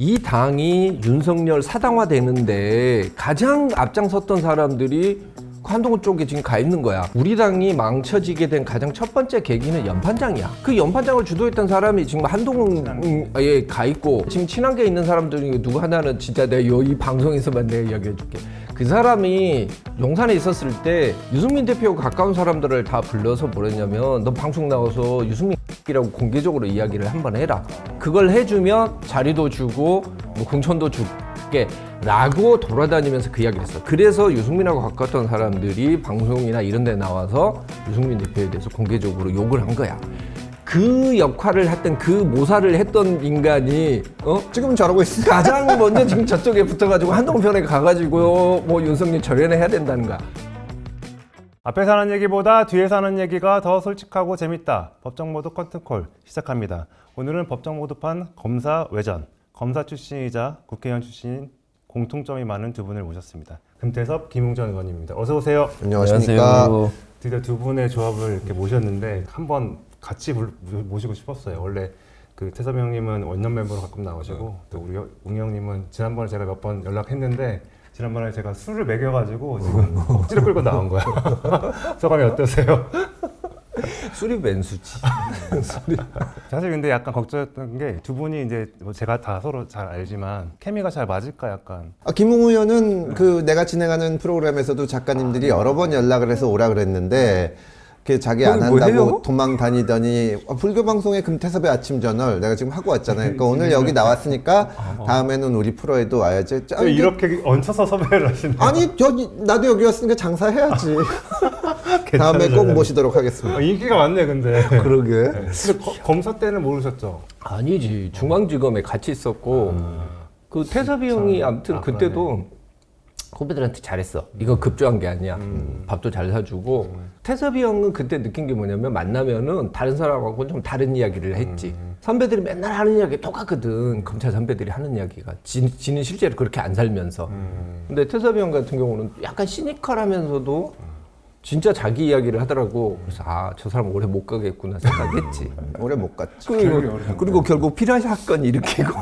이 당이 윤석열 사당화 되는데 가장 앞장섰던 사람들이 한동훈 쪽에 지금 가 있는 거야. 우리 당이 망쳐지게 된 가장 첫 번째 계기는 연판장이야. 그 연판장을 주도했던 사람이 지금 한동훈에 가 있고, 지금 친한계 있는 사람들 중에 누구 하나는 진짜 내가 이 방송에서만 내가 이야기해 줄게. 그 사람이 용산에 있었을 때 유승민 대표가 가까운 사람들을 다 불러서 뭐랬냐면, 너 방송 나와서 유승민이라고 공개적으로 이야기를 한번 해라. 그걸 해주면 자리도 주고 뭐 공천도 줄게 라고 돌아다니면서 그 이야기를 했어. 그래서 유승민하고 가까웠던 사람들이 방송이나 이런 데 나와서 유승민 대표에 대해서 공개적으로 욕을 한 거야. 그 역할을 했던, 그 모사를 했던 인간이 지금 저러고 있어. 가장 먼저 지금 저쪽에 붙어가지고 한동훈 편에 가가지고 뭐 윤석열 절연해야 된다는 거야. 앞에서 하는 얘기보다 뒤에서 하는 얘기가 더 솔직하고 재밌다. 법정 모드 컨트콜 시작합니다. 오늘은 법정 모드판 검사 외전, 검사 출신이자 국회의원 출신인 공통점이 많은 두 분을 모셨습니다. 금태섭, 김웅전 의원님입니다. 어서 오세요. 안녕하십니까. 안녕하세요. 드디어 두 분의 조합을 이렇게 모셨는데 한번 같이 모시고 싶었어요. 원래 그 태섭 형님은 원년 멤버로 가끔 나오시고 또 우리 웅 형님은 지난번에 제가 몇 번 연락했는데 지난번에 제가 술을 먹여가지고 지금 억지로 끌고 나온 거야. 소감이 어떠세요? 술이 맨수지. 사실 근데 약간 걱정했던 게 두 분이 이제 뭐 제가 다 서로 잘 알지만 케미가 잘 맞을까 약간. 김웅 의원은 그 내가 진행하는 프로그램에서도 작가님들이 여러 번 연락을 해서 오라 그랬는데 그 자기 안 뭐 한다고 해요? 도망 다니더니 불교 방송의 금태섭의 아침 저널 내가 지금 하고 왔잖아요. 그러니까 오늘 여기 나왔으니까 다음에는 우리 프로에도 와야지. 왜 이렇게 얹혀서 섭외를 하시나요? 아니 나도 여기 왔으니까 장사해야지. 다음에 꼭 모시도록 하겠습니다. 인기가 많네 근데. 그러게. 근데 검사 때는 모르셨죠? 아니지. 중앙지검에 같이 있었고, 그 태섭이 형이 아무튼 그때도 후배들한테 잘했어. 이거 급조한 게 아니야. 밥도 잘 사주고. 태섭이 형은 그때 느낀 게 뭐냐면, 만나면은 다른 사람하고 좀 다른 이야기를 했지. 선배들이 맨날 하는 이야기 똑같거든. 검찰 선배들이 하는 이야기가. 지는 실제로 그렇게 안 살면서. 근데 태섭이 형 같은 경우는 약간 시니컬하면서도 진짜 자기 이야기를 하더라고. 그래서 저 사람 오래 못 가겠구나 생각했지. 오래 못 갔지. 그리고 결국 피라 사건 일으키고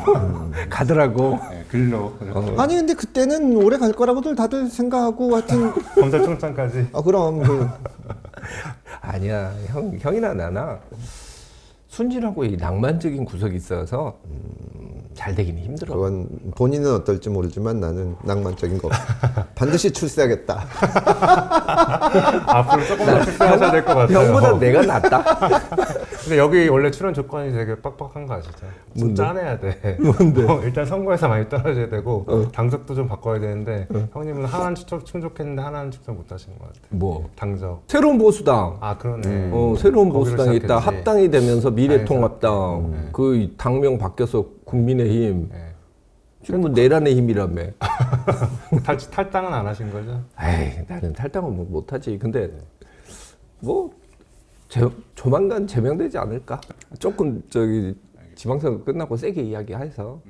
가더라고. 글로. 아니 근데 그때는 오래 갈 거라고들 다들 생각하고 하여튼 검찰총장까지. 그럼 아니야, 형이나 나나 순진하고 이 낭만적인 구석이 있어서 잘 되기는 힘들어. 그건 본인은 어떨지 모르지만 나는 낭만적인 거 없어. 반드시 출세하겠다. 앞으로 조금만 출세하셔야 될 것 같아요. 형보다 내가 낫다. 근데 여기 원래 출연 조건이 되게 빡빡한 거 아시죠? 좀 뭔데? 짜내야 돼. 뭔데? 일단 선거에서 많이 떨어져야 되고 당적도 좀 바꿔야 되는데 형님은 하나는 충족했는데 하나는 충족 못 하신 것 같아요. 뭐 당적. 새로운 보수당. 아 그러네. 새로운 거기로 보수당이 있다. 시작했지. 합당이 되면서 미래통합당. 그 당명 바뀌어서 국민의힘. 네. 지금 뭐 내란의 힘이라며. 탈당은 안 하신 거죠? 에이, 나는 탈당은 뭐 못하지. 근데 뭐 조만간 제명되지 않을까? 조금 지방선거 끝나고 세게 이야기해서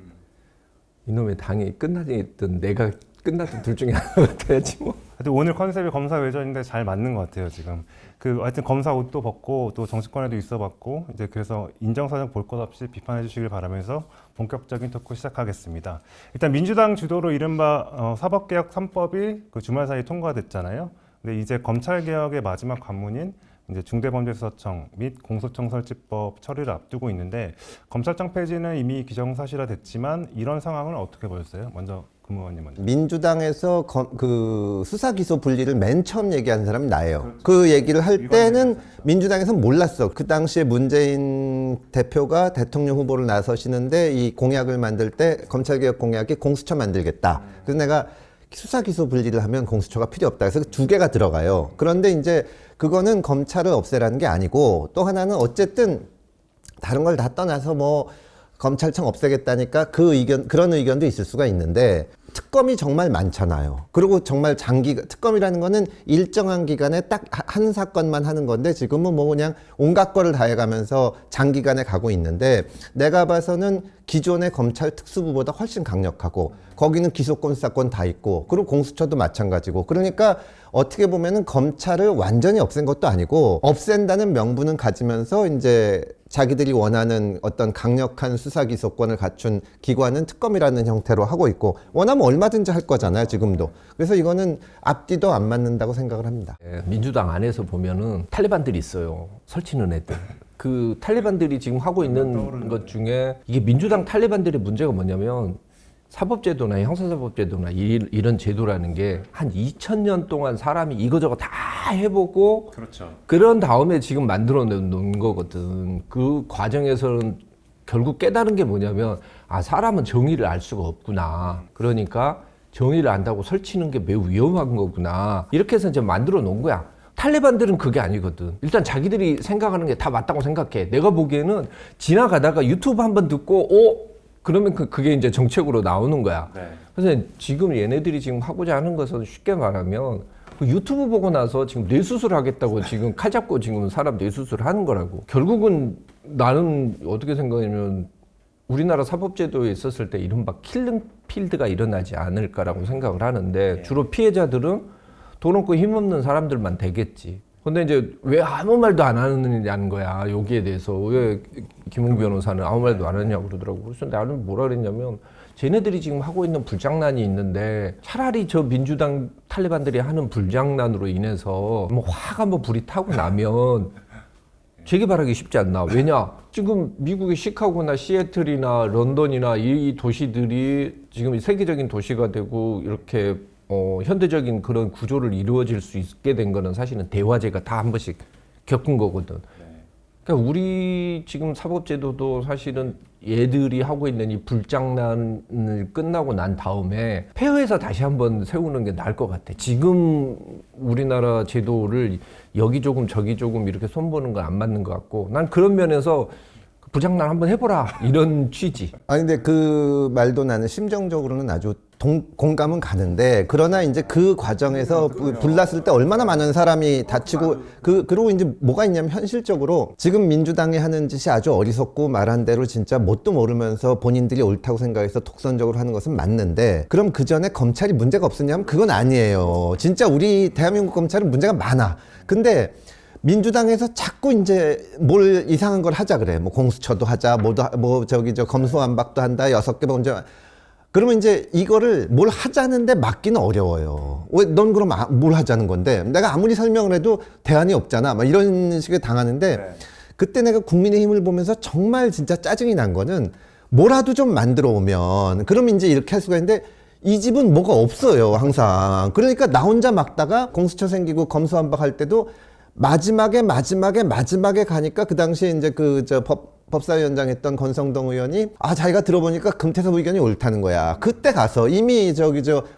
이놈의 당이 끝나든 내가 끝나든 둘 중에 하나가 돼야지 뭐. 하여튼 오늘 컨셉이 검사 외전인데 잘 맞는 것 같아요 지금. 하여튼 검사 옷도 벗고 또 정치권에도 있어봤고 이제 그래서 인정사정 볼 것 없이 비판해 주시길 바라면서 본격적인 토크 시작하겠습니다. 일단 민주당 주도로 이른바 사법개혁 3법이 그 주말 사이 통과됐잖아요. 근데 이제 검찰개혁의 마지막 관문인 이제 중대범죄수사청 및 공소청 설치법 처리를 앞두고 있는데 검찰청 폐지는 이미 기정사실화됐지만 이런 상황을 어떻게 보셨어요? 먼저 금 의원님 먼저. 민주당에서 그 수사 기소 분리를 맨 처음 얘기한 사람이 나예요. 그렇죠. 그 얘기를 할 때는 민주당에서 몰랐어. 그 당시에 문재인 대표가 대통령 후보를 나서시는데 이 공약을 만들 때 검찰개혁 공약이 공수처 만들겠다. 그래서 내가 수사 기소 분리를 하면 공수처가 필요 없다. 그래서 두 개가 들어가요. 그런데 이제 그거는 검찰을 없애라는 게 아니고 또 하나는 어쨌든 다른 걸 다 떠나서 뭐 검찰청 없애겠다니까 그런 의견도 있을 수가 있는데 특검이 정말 많잖아요. 그리고 정말 특검이라는 거는 일정한 기간에 딱 한 사건만 하는 건데 지금은 뭐 그냥 온갖 거를 다 해가면서 장기간에 가고 있는데 내가 봐서는 기존의 검찰 특수부보다 훨씬 강력하고 거기는 기소권, 수사권 다 있고 그리고 공수처도 마찬가지고 그러니까 어떻게 보면은 검찰을 완전히 없앤 것도 아니고 없앤다는 명분은 가지면서 이제 자기들이 원하는 어떤 강력한 수사 기소권을 갖춘 기관은 특검이라는 형태로 하고 있고 원하면 얼마든지 할 거잖아요 지금도. 그래서 이거는 앞뒤도 안 맞는다고 생각을 합니다. 예, 민주당 안에서 보면은 탈레반들이 있어요. 설치는 애들. 그 탈레반들이 지금 하고 있는 것 중에 이게 민주당 탈레반들의 문제가 뭐냐면 사법제도나 형사사법제도나 이런 제도라는 게 한 2000년 동안 사람이 이거저거 다 해보고 그렇죠. 그런 다음에 지금 만들어 놓은 거거든. 그 과정에서는 결국 깨달은 게 뭐냐면 아 사람은 정의를 알 수가 없구나. 그러니까 정의를 안다고 설치는 게 매우 위험한 거구나. 이렇게 해서 이제 만들어 놓은 거야. 탈레반들은 그게 아니거든. 일단 자기들이 생각하는 게 다 맞다고 생각해. 내가 보기에는 지나가다가 유튜브 한번 듣고 그러면 그게 이제 정책으로 나오는 거야. 네. 그래서 지금 얘네들이 지금 하고자 하는 것은 쉽게 말하면 그 유튜브 보고 나서 지금 뇌수술 하겠다고 지금 칼 잡고 지금 사람 뇌수술 하는 거라고. 결국은 나는 어떻게 생각하냐면 우리나라 사법제도에 있었을 때 이른바 킬링 필드가 일어나지 않을까라고 생각을 하는데 주로 피해자들은 돈 없고 힘없는 사람들만 되겠지. 근데 이제 왜 아무 말도 안 하느냐는 거야. 여기에 대해서. 왜 김웅 변호사는 아무 말도 안 하냐고 그러더라고. 그래서 나는 뭐라 그랬냐면 쟤네들이 지금 하고 있는 불장난이 있는데 차라리 저 민주당 탈레반들이 하는 불장난으로 인해서 뭐 화가 뭐 불이 타고 나면 재개발하기 쉽지 않나. 왜냐? 지금 미국의 시카고나 시애틀이나 런던이나 이 도시들이 지금 세계적인 도시가 되고 이렇게 현대적인 그런 구조를 이루어질 수 있게 된 거는 사실은 대화제가 다 한 번씩 겪은 거거든. 그러니까 우리 지금 사법제도도 사실은 얘들이 하고 있는 이 불장난을 끝나고 난 다음에 폐허해서 다시 한번 세우는 게 나을 것 같아. 지금 우리나라 제도를 여기 조금 저기 조금 이렇게 손보는 건 안 맞는 것 같고 난 그런 면에서 부장난 한번 해보라 이런 취지. 아니 근데 그 말도 나는 심정적으로는 아주 공감은 가는데 그러나 이제 그 과정에서 불났을 때 얼마나 많은 사람이 다치고 그리고 이제 뭐가 있냐면 현실적으로 지금 민주당이 하는 짓이 아주 어리석고 말한 대로 진짜 뭣도 모르면서 본인들이 옳다고 생각해서 독선적으로 하는 것은 맞는데 그럼 그 전에 검찰이 문제가 없었냐면 그건 아니에요. 진짜 우리 대한민국 검찰은 문제가 많아. 근데 민주당에서 자꾸 이제 뭘 이상한 걸 하자 그래. 뭐 공수처도 하자, 저 검수완박도 한다, 6개 범죄. 그러면 이제 이거를 뭘 하자는데 막기는 어려워요. 왜 넌 그럼 뭘 하자는 건데? 내가 아무리 설명을 해도 대안이 없잖아. 막 이런 식의 당하는데 그때 내가 국민의힘을 보면서 정말 진짜 짜증이 난 거는 뭐라도 좀 만들어 오면 그럼 이제 이렇게 할 수가 있는데 이 집은 뭐가 없어요, 항상. 그러니까 나 혼자 막다가 공수처 생기고 검수완박 할 때도 마지막에 가니까 그 당시에 이제 법사위원장 했던 권성동 의원이 자기가 들어보니까 금태섭 의견이 옳다는 거야. 그때 가서 이미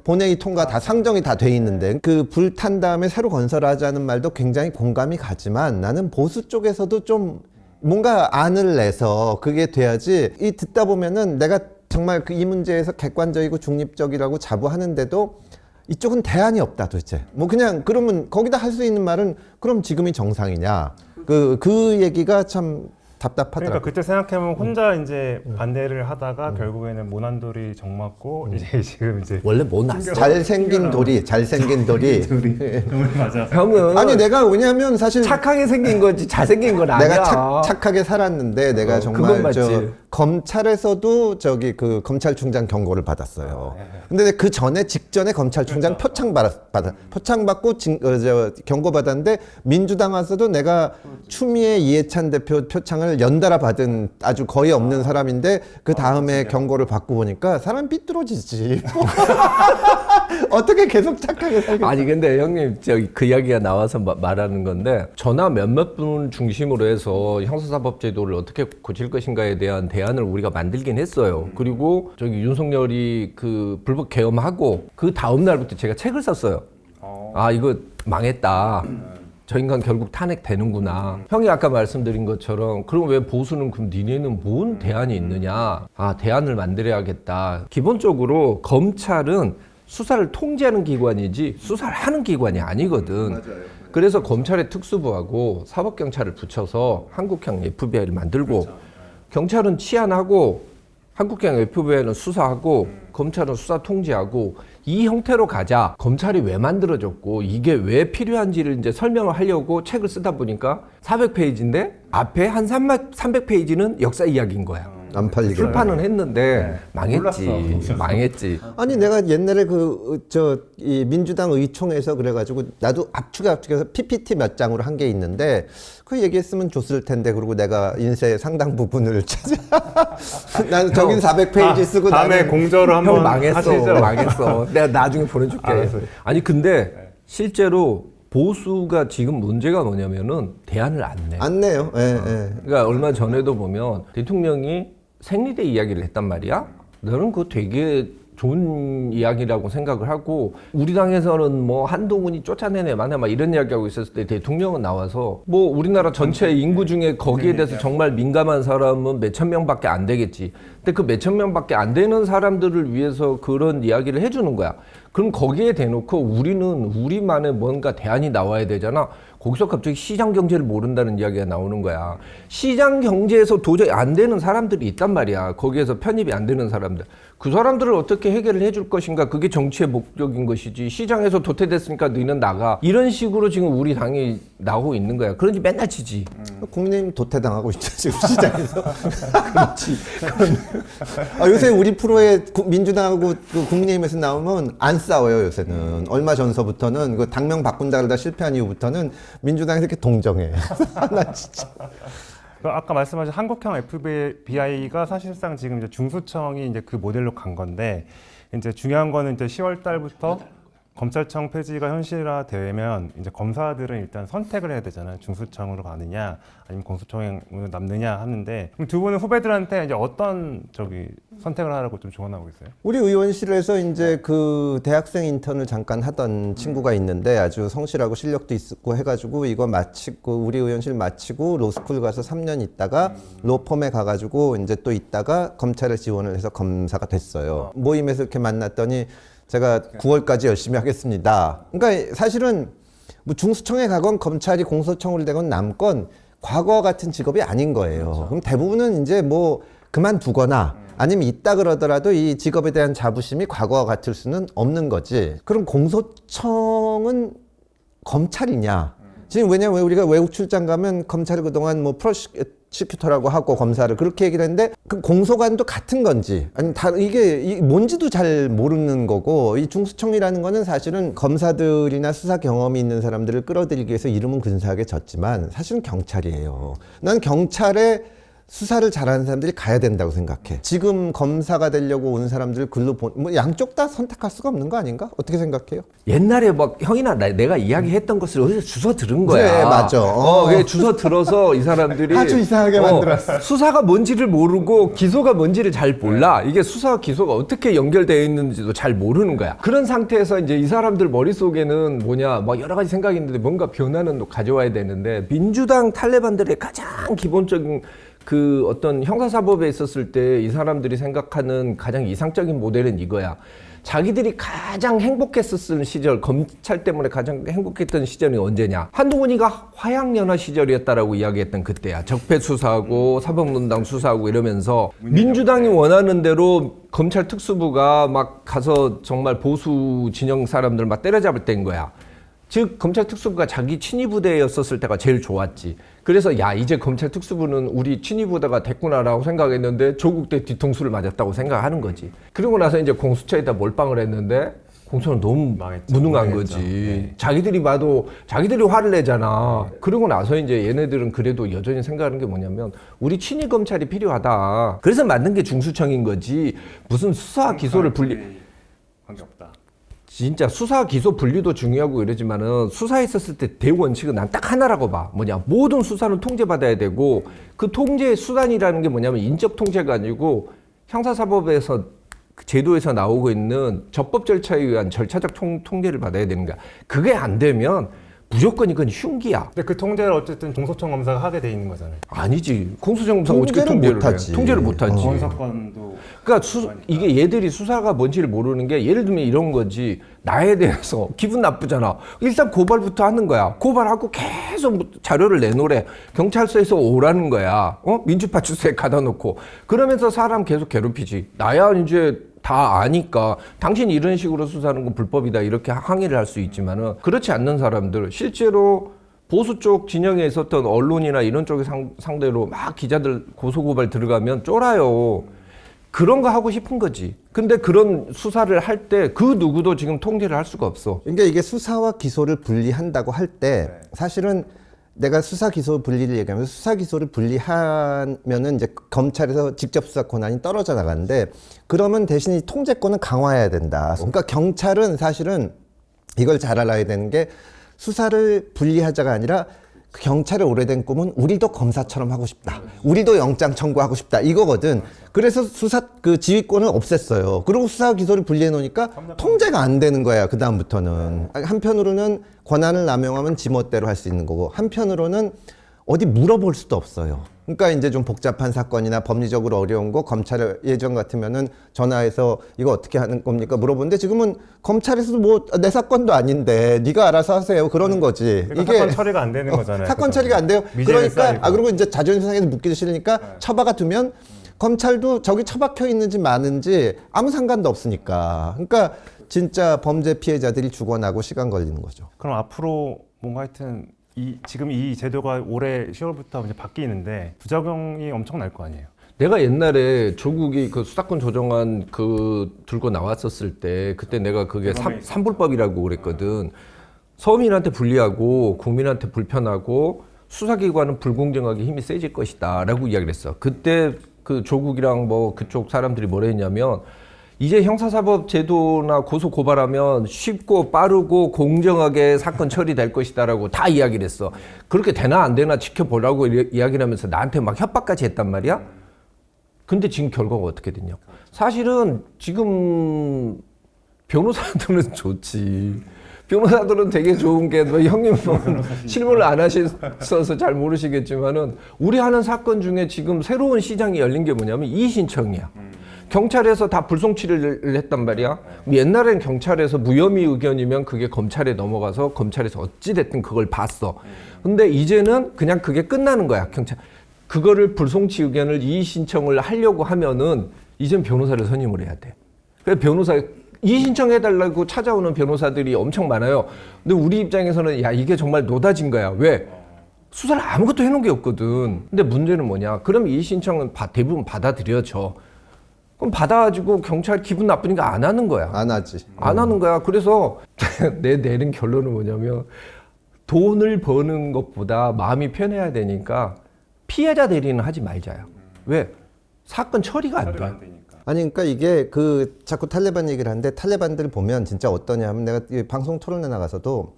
본회의 통과 다 상정이 다 돼 있는데 그 불탄 다음에 새로 건설하자는 말도 굉장히 공감이 가지만 나는 보수 쪽에서도 좀 뭔가 안을 내서 그게 돼야지 이 듣다 보면은 내가 정말 이 문제에서 객관적이고 중립적이라고 자부하는데도 이쪽은 대안이 없다 도대체. 뭐 그냥 그러면 거기다 할 수 있는 말은 그럼 지금이 정상이냐. 그 얘기가 참 답답하더라고요. 그러니까 그때 생각해보면 혼자 이제 반대를 하다가 결국에는 모난돌이 정맞고 이제 지금 이제 원래 뭐 났어? 잘생긴 돌이 맞아. 형은 아니 내가 왜냐면 사실 착하게 생긴 거지 잘생긴 건 아니야. 내가 착하게 살았는데 내가 그건 정말 맞지. 검찰에서도 그 검찰총장 경고를 받았어요. 근데 그 직전에 검찰총장 표창 받고 경고 받았는데 민주당 와서도 내가 추미애 이해찬 대표 표창을 연달아 받은 아주 거의 없는 사람인데 그 다음에 경고를 받고 보니까 사람 삐뚤어지지. 어떻게 계속 착하게 살겠어? 아니 근데 형님 그 이야기가 나와서 말하는 건데 저나 몇몇 분 중심으로 해서 형사사법제도를 어떻게 고칠 것인가에 대한 대안을 우리가 만들긴 했어요. 그리고 윤석열이 그 불법 계엄하고 그 다음 날부터 제가 책을 썼어요. 이거 망했다. 저 인간 결국 탄핵되는구나. 형이 아까 말씀드린 것처럼 그럼 왜 보수는 그럼 니네는 뭔 대안이 있느냐. 대안을 만들어야겠다. 기본적으로 검찰은 수사를 통제하는 기관이지 수사를 하는 기관이 아니거든. 맞아요. 그래서 검찰의 특수부하고 사법경찰을 붙여서 한국형 FBI를 만들고 경찰은 치안하고 한국형 FBI는 수사하고 검찰은 수사 통제하고 이 형태로 가자. 검찰이 왜 만들어졌고 이게 왜 필요한지를 이제 설명을 하려고 책을 쓰다 보니까 400페이지인데 앞에 한 300페이지는 역사 이야기인 거야. 안 팔리게. 출판은 했는데 네. 망했지. 망했지. 아니 내가 옛날에 이 민주당 의총에서 그래가지고 나도 압축해서 PPT 몇 장으로 한 게 있는데 그 얘기했으면 줬을 텐데 그리고 내가 인쇄 상당 부분을 나는 저긴 400페이지 쓰고 다음에 나는 공저로 형 한번 망했어. 하시죠. 망했어. 내가 나중에 보내줄게. 알았어요. 아니 근데 실제로 보수가 지금 문제가 뭐냐면은 대안을 안 내. 안 내요. 예, 예. 그러니까 얼마 전에도 보면 대통령이 생리대 이야기를 했단 말이야. 너는 그거 되게 좋은 이야기라고 생각을 하고 우리 당에서는 뭐 한동훈이 쫓아내네 마네 막 이런 이야기하고 있었을 때 대통령은 나와서 뭐 우리나라 전체 인구 중에 거기에 대해서 정말 민감한 사람은 몇천 명밖에 안 되겠지. 근데 그 몇천 명밖에 안 되는 사람들을 위해서 그런 이야기를 해주는 거야. 그럼 거기에 대놓고 우리는 우리만의 뭔가 대안이 나와야 되잖아. 거기서 갑자기 시장 경제를 모른다는 이야기가 나오는 거야. 시장 경제에서 도저히 안 되는 사람들이 있단 말이야. 거기에서 편입이 안 되는 사람들. 그 사람들을 어떻게 해결을 해줄 것인가. 그게 정치의 목적인 것이지. 시장에서 도태됐으니까 너희는 나가. 이런 식으로 지금 우리 당이 나오고 있는 거야. 그런지 맨날 치지. 국민의힘 도태당하고 있죠 지금 시장에서. 그렇지. 요새 우리 프로에 민주당하고 그 국민의힘에서 나오면 안 싸워요 요새는. 얼마 전서부터는 그 당명 바꾼다 그러다 실패한 이후부터는 민주당에서 이렇게 동정해. 나 진짜. 아까 말씀하신 한국형 FBI가 사실상 지금 이제 중수청이 이제 그 모델로 간 건데 이제 중요한 거는 이제 10월 달부터 검찰청 폐지가 현실화되면 이제 검사들은 일단 선택을 해야 되잖아요. 중수청으로 가느냐 아니면 공수처로 남느냐 하는데 그럼 두 분은 후배들한테 이제 어떤 선택을 하라고 좀 조언하고 있어요? 우리 의원실에서 이제 그 대학생 인턴을 잠깐 하던 친구가 있는데 아주 성실하고 실력도 있고 해가지고 이거 마치고 우리 의원실 마치고 로스쿨 가서 3년 있다가 로펌에 가가지고 이제 또 있다가 검찰에 지원을 해서 검사가 됐어요. 모임에서 이렇게 만났더니 제가 9월까지 열심히 하겠습니다. 그러니까 사실은 뭐 중수청에 가건 검찰이 공소청으로 되건 남건 과거와 같은 직업이 아닌 거예요. 그렇죠. 그럼 대부분은 이제 뭐 그만두거나 아니면 있다 그러더라도 이 직업에 대한 자부심이 과거와 같을 수는 없는 거지. 그럼 공소청은 검찰이냐? 지금 왜냐면 우리가 외국 출장 가면 검찰이 그동안 뭐 프로시큐터라고 하고 검사를 그렇게 얘기를 했는데 그 공소관도 같은 건지 아니 다 이게 뭔지도 잘 모르는 거고 이 중수청이라는 거는 사실은 검사들이나 수사 경험이 있는 사람들을 끌어들이기 위해서 이름은 근사하게 졌지만 사실은 경찰이에요. 난 경찰에 수사를 잘하는 사람들이 가야 된다고 생각해. 지금 검사가 되려고 온 사람들 글로 뭐 양쪽 다 선택할 수가 없는 거 아닌가? 어떻게 생각해요? 옛날에 막 형이나 내가 이야기했던 것을 어디서 주워 들은 거야. 그래, 맞아. 그게 주워 들어서 이 사람들이 아주 이상하게 만들었어. 수사가 뭔지를 모르고 기소가 뭔지를 잘 몰라. 이게 수사와 기소가 어떻게 연결되어 있는지도 잘 모르는 거야. 그런 상태에서 이제 이 사람들 머릿속에는 뭐냐, 막 여러 가지 생각이 있는데 뭔가 변화는 가져와야 되는데 민주당 탈레반들의 가장 기본적인 그 어떤 형사사법에 있었을 때 이 사람들이 생각하는 가장 이상적인 모델은 이거야. 자기들이 가장 행복했었을 시절, 검찰 때문에 가장 행복했던 시절이 언제냐? 한동훈이가 화양연화 시절이었다라고 이야기했던 그때야. 적폐 수사하고 사법농단 수사하고 이러면서 민주당이 원하는 대로 검찰 특수부가 막 가서 정말 보수 진영 사람들 막 때려잡을 때인 거야. 즉 검찰 특수부가 자기 친위 부대였었을 때가 제일 좋았지. 그래서 야 이제 검찰 특수부는 우리 친위 부대가 됐구나라고 생각했는데 조국 때 뒤통수를 맞았다고 생각하는 거지. 그리고 나서 이제 공수처에다 몰빵을 했는데 공수처는 너무 망했죠. 무능한 망했죠. 거지. 네. 자기들이 봐도 자기들이 화를 내잖아. 그러고 나서 이제 얘네들은 그래도 여전히 생각하는 게 뭐냐면 우리 친위 검찰이 필요하다. 그래서 만든 게 중수청인 거지. 무슨 수사 기소를 분리 관계없다. 진짜 수사 기소 분리도 중요하고 이러지만은 수사했었을 때 대원칙은 난 딱 하나라고 봐. 뭐냐, 모든 수사는 통제받아야 되고 그 통제의 수단이라는 게 뭐냐면 인적 통제가 아니고 형사사법에서 제도에서 나오고 있는 적법 절차에 의한 절차적 통제를 받아야 되는 거야. 그게 안 되면 무조건 이건 흉기야. 근데 그 통제를 어쨌든 공소청 검사가 하게 돼 있는 거잖아요. 아니지. 공소장 검사가 어떻게 통제를 통제를 못하지. 해? 통제를 못하지. 건사건도 그러니까 이게 얘들이 수사가 뭔지를 모르는 게 예를 들면 이런 거지. 나에 대해서 기분 나쁘잖아. 일단 고발부터 하는 거야. 고발하고 계속 자료를 내놓으래. 경찰서에서 오라는 거야. 민주파출소에 가다 놓고. 그러면서 사람 계속 괴롭히지. 나야 이제 다 아니까 당신 이런 식으로 수사하는 건 불법이다 이렇게 항의를 할 수 있지만은 그렇지 않는 사람들 실제로 보수 쪽 진영에 있었던 언론이나 이런 쪽에 상대로 막 기자들 고소고발 들어가면 쫄아요. 그런 거 하고 싶은 거지. 근데 그런 수사를 할 때 그 누구도 지금 통제를 할 수가 없어. 그러니까 이게 수사와 기소를 분리한다고 할 때 사실은 내가 수사 기소 분리를 얘기하면 수사 기소를 분리하면은 이제 검찰에서 직접 수사 권한이 떨어져 나가는데 그러면 대신 이 통제권은 강화해야 된다. 그러니까 경찰은 사실은 이걸 잘 알아야 되는 게 수사를 분리하자가 아니라 그 경찰의 오래된 꿈은 우리도 검사처럼 하고 싶다. 우리도 영장 청구하고 싶다. 이거거든. 그래서 수사 그 지휘권을 없앴어요. 그리고 수사 기소를 분리해 놓으니까 통제가 안 되는 거야. 그 다음부터는 한편으로는 권한을 남용하면 지멋대로 할 수 있는 거고 한편으로는 어디 물어볼 수도 없어요. 그러니까 이제 좀 복잡한 사건이나 법리적으로 어려운 거 검찰에 예전 같으면은 전화해서 이거 어떻게 하는 겁니까 물어보는데 지금은 검찰에서도 뭐 내 사건도 아닌데 네가 알아서 하세요 그러는 거지. 그러니까 사건 처리가 안 되는 거잖아요. 사건 처리가 안 돼요. 미제는 그러니까 쌓이고. 그리고 이제 자존심 상해서 묻기도 싫으니까 처박아 두면 검찰도 저기 처박혀 있는지 마는지 아무 상관도 없으니까. 그러니까 진짜 범죄 피해자들이 죽어나고 시간 걸리는 거죠. 그럼 앞으로 뭔가 하여튼 지금 이 제도가 올해 10월부터 이제 바뀌는데 부작용이 엄청 날 거 아니에요. 내가 옛날에 조국이 그 수사권 조정안 그 들고 나왔었을 때 그때 내가 그게 삼불법이라고 그랬거든. 서민한테 불리하고 국민한테 불편하고 수사기관은 불공정하게 힘이 세질 것이다 라고 이야기를 했어. 그때 그 조국이랑 뭐 그쪽 사람들이 뭐라 했냐면 이제 형사사법 제도나 고소 고발하면 쉽고 빠르고 공정하게 사건 처리될 것이다라고 다 이야기를 했어. 그렇게 되나 안 되나 지켜보라고 이야기를 하면서 나한테 막 협박까지 했단 말이야. 근데 지금 결과가 어떻게 됐냐. 사실은 지금 변호사들은 좋지. 변호사들은 되게 좋은 게, 뭐 형님 실무를 안 하셔서 잘 모르시겠지만은 우리 하는 사건 중에 지금 새로운 시장이 열린 게 뭐냐면 이의신청이야. 경찰에서 다 불송치를 했단 말이야. 옛날엔 경찰에서 무혐의 의견이면 그게 검찰에 넘어가서 검찰에서 어찌됐든 그걸 봤어. 근데 이제는 그냥 그게 끝나는 거야. 경찰. 그거를 불송치 의견을 이의 신청을 하려고 하면은 이젠 변호사를 선임을 해야 돼. 그래서 변호사 이의 신청해달라고 찾아오는 변호사들이 엄청 많아요. 근데 우리 입장에서는 야 이게 정말 노다진 거야. 왜? 수사를 아무것도 해놓은 게 없거든. 근데 문제는 뭐냐? 그럼 이의 신청은 대부분 받아들여져. 그럼 받아가지고 경찰 기분 나쁘니까 안 하는 거야. 안 하지. 안 하는 거야. 그래서 내린 결론은 뭐냐면 돈을 버는 것보다 마음이 편해야 되니까 피해자 대리는 하지 말자요. 왜? 사건 처리가 안 돼. 아니 그러니까 이게 그 자꾸 탈레반 얘기를 하는데 탈레반들을 보면 진짜 어떠냐면 내가 이 방송 토론에 나가서도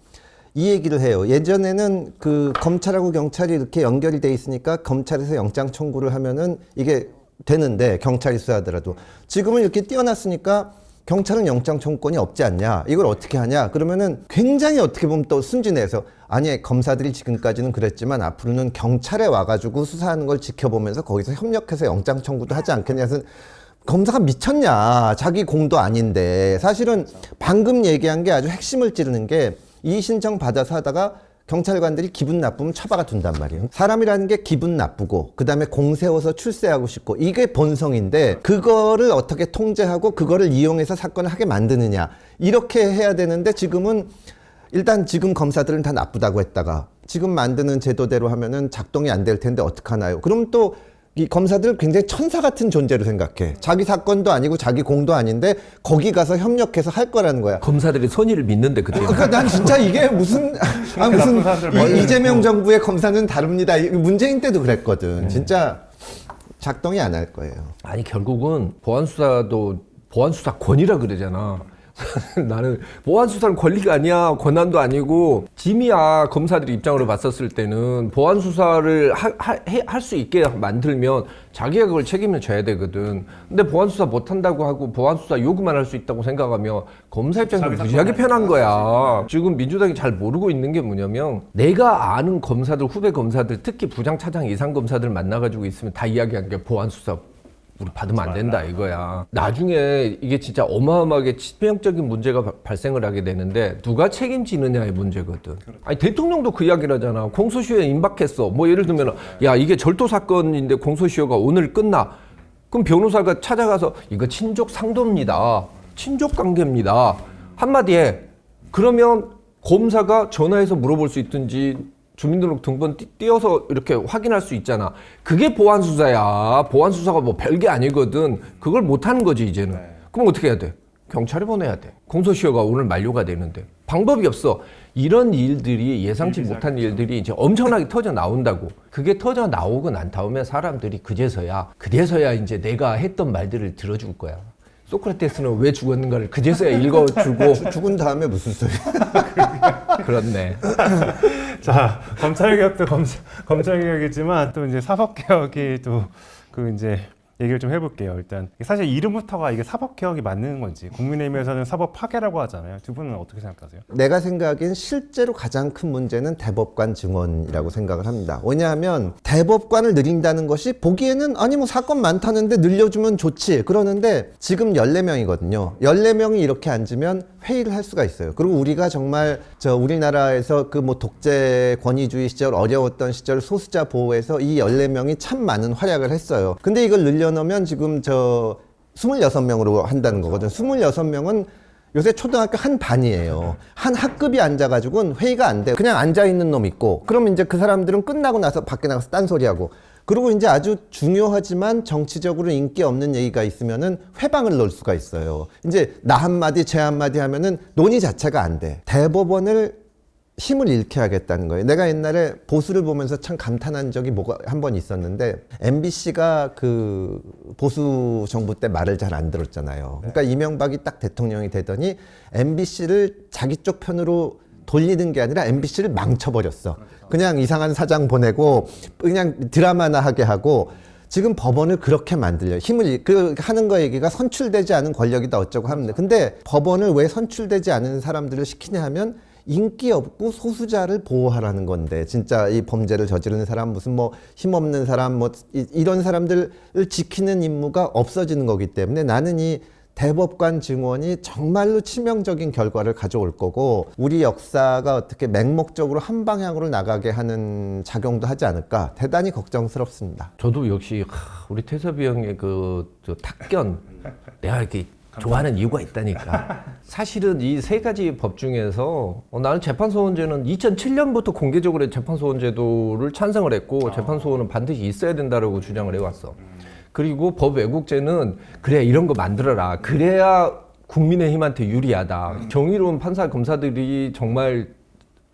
이 얘기를 해요. 예전에는 그 검찰하고 경찰이 이렇게 연결이 돼 있으니까 검찰에서 영장 청구를 하면은 이게 되는데 경찰이 수사하더라도 지금은 이렇게 띄어놨으니까 경찰은 영장 청구권이 없지 않냐 이걸 어떻게 하냐 그러면은 굉장히 어떻게 보면 또 순진해서 아니 검사들이 지금까지는 그랬지만 앞으로는 경찰에 와가지고 수사하는 걸 지켜보면서 거기서 협력해서 영장 청구도 하지 않겠냐 해서 검사가 미쳤냐 자기 공도 아닌데 사실은 방금 얘기한 게 아주 핵심을 찌르는 게 이의 신청 받아서 하다가 경찰관들이 기분 나쁘면 처박아 둔단 말이에요. 사람이라는 게 기분 나쁘고 그다음에 공 세워서 출세하고 싶고 이게 본성인데 그거를 어떻게 통제하고 그거를 이용해서 사건을 하게 만드느냐 이렇게 해야 되는데 지금은 일단 지금 검사들은 다 나쁘다고 했다가 지금 만드는 제도대로 하면은 작동이 안 될 텐데 어떡하나요? 그럼 또 이 검사들 굉장히 천사 같은 존재로 생각해. 자기 사건도 아니고 자기 공도 아닌데 거기 가서 협력해서 할 거라는 거야. 검사들이 선의를 믿는데 그때. 그러니까 난 진짜 이게 무슨 이재명 정부의 검사는 다릅니다. 문재인 때도 그랬거든. 진짜 작동이 안 할 거예요. 아니 결국은 보안수사도 보안수사권이라 그러잖아. 나는 보안 수사는 권리가 아니야, 권한도 아니고 짐이야. 검사들이 입장으로 봤었을 때는 보안 수사를 할 수 있게 만들면 자기가 그걸 책임을 져야 되거든. 근데 보안 수사 못 한다고 하고 보안 수사 요구만 할 수 있다고 생각하면 검사 입장에서 무지하게 편한 거야. 지금 민주당이 잘 모르고 있는 게 뭐냐면 내가 아는 검사들, 후배 검사들, 특히 부장, 차장 이상 검사들 만나가지고 있으면 다 이야기한 게 보안 수사 우리 받으면 안 된다 이거야. 나중에 이게 진짜 어마어마하게 치명적인 문제가 발생을 하게 되는데 누가 책임지느냐의 문제거든. 아니 대통령도 그 이야기를 하잖아. 공소시효에 임박했어. 뭐 예를 들면 야 이게 절도 사건인데 공소시효가 오늘 끝나. 그럼 변호사가 찾아가서 이거 친족 상도입니다. 친족 관계입니다. 한마디에 그러면 검사가 전화해서 물어볼 수 있든지 주민등록 등본 띄어서 이렇게 확인할 수 있잖아. 그게 보안 수사야. 보안 수사가 뭐 별게 아니거든. 그걸 못 하는 거지 이제는. 그럼 어떻게 해야 돼? 경찰에 보내야 돼. 공소시효가 오늘 만료가 되는데 방법이 없어. 이런 일들이 예상치 못한 일들이 이제 엄청나게 터져 나온다고. 그게 터져 나오고 난 다음에 사람들이 그제서야 이제 내가 했던 말들을 들어줄 거야. 소크라테스는 왜 죽었는가를 그제서야 읽어주고. 죽은 다음에 무슨 소리? 그렇네. 자, 검찰개혁도 검찰개혁이지만 또 이제 사법개혁이 또 그 이제 얘기를 좀 해볼게요. 일단 사실 이름부터가 이게 사법개혁이 맞는 건지 국민의힘에서는 사법 파괴라고 하잖아요. 두 분은 어떻게 생각하세요? 내가 생각엔 실제로 가장 큰 문제는 대법관 증원이라고 생각을 합니다. 왜냐하면 대법관을 늘린다는 것이 보기에는 아니 뭐 사건 많다는데 늘려주면 좋지 그러는데 지금 14명이거든요. 14명이 이렇게 앉으면 회의를 할 수가 있어요. 그리고 우리가 정말 우리나라에서 그 뭐 독재 권위주의 시절 어려웠던 시절 소수자 보호에서 이 14명이 참 많은 활약을 했어요. 근데 이걸 늘려놓으면 지금 26명으로 한다는 거거든요. 26명은 요새 초등학교 한 반이에요. 한 학급이 앉아가지고는 회의가 안 돼요. 그냥 앉아있는 놈 있고, 그러면 이제 그 사람들은 끝나고 나서 밖에 나가서 딴소리하고, 그리고 이제 아주 중요하지만 정치적으로 인기 없는 얘기가 있으면은 회방을 넣을 수가 있어요. 이제 나 한마디, 쟤 한마디 하면은 논의 자체가 안 돼. 대법원을 힘을 잃게 하겠다는 거예요. 내가 옛날에 보수를 보면서 참 감탄한 적이 뭐가 한 번 있었는데 MBC가 그 보수 정부 때 말을 잘 안 들었잖아요. 그러니까 이명박이 딱 대통령이 되더니 MBC를 자기 쪽 편으로 돌리는 게 아니라 MBC를 망쳐버렸어. 그냥 이상한 사장 보내고 그냥 드라마나 하게 하고 지금 법원을 그렇게 만들려요. 힘을 하는 거 얘기가 선출되지 않은 권력이다 어쩌고 하는데 근데 법원을 왜 선출되지 않은 사람들을 시키냐 하면 인기 없고 소수자를 보호하라는 건데 진짜 이 범죄를 저지르는 사람 무슨 뭐 힘없는 사람 뭐 이런 사람들을 지키는 임무가 없어지는 거기 때문에 나는 이 대법관 증원이 정말로 치명적인 결과를 가져올 거고 우리 역사가 어떻게 맹목적으로 한 방향으로 나가게 하는 작용도 하지 않을까 대단히 걱정스럽습니다. 저도 역시 우리 태섭이 형의 저 탁견 내가 이렇게 좋아하는 이유가 있다니까. 사실은 이 세 가지 법 중에서 나는 재판소원제는 2007년부터 공개적으로 재판소원제도를 찬성을 했고 재판소원은 반드시 있어야 된다고 주장을 해왔어. 그리고 법 왜곡죄는 그래 이런 거 만들어라. 그래야 국민의힘한테 유리하다. 정의로운 판사 검사들이 정말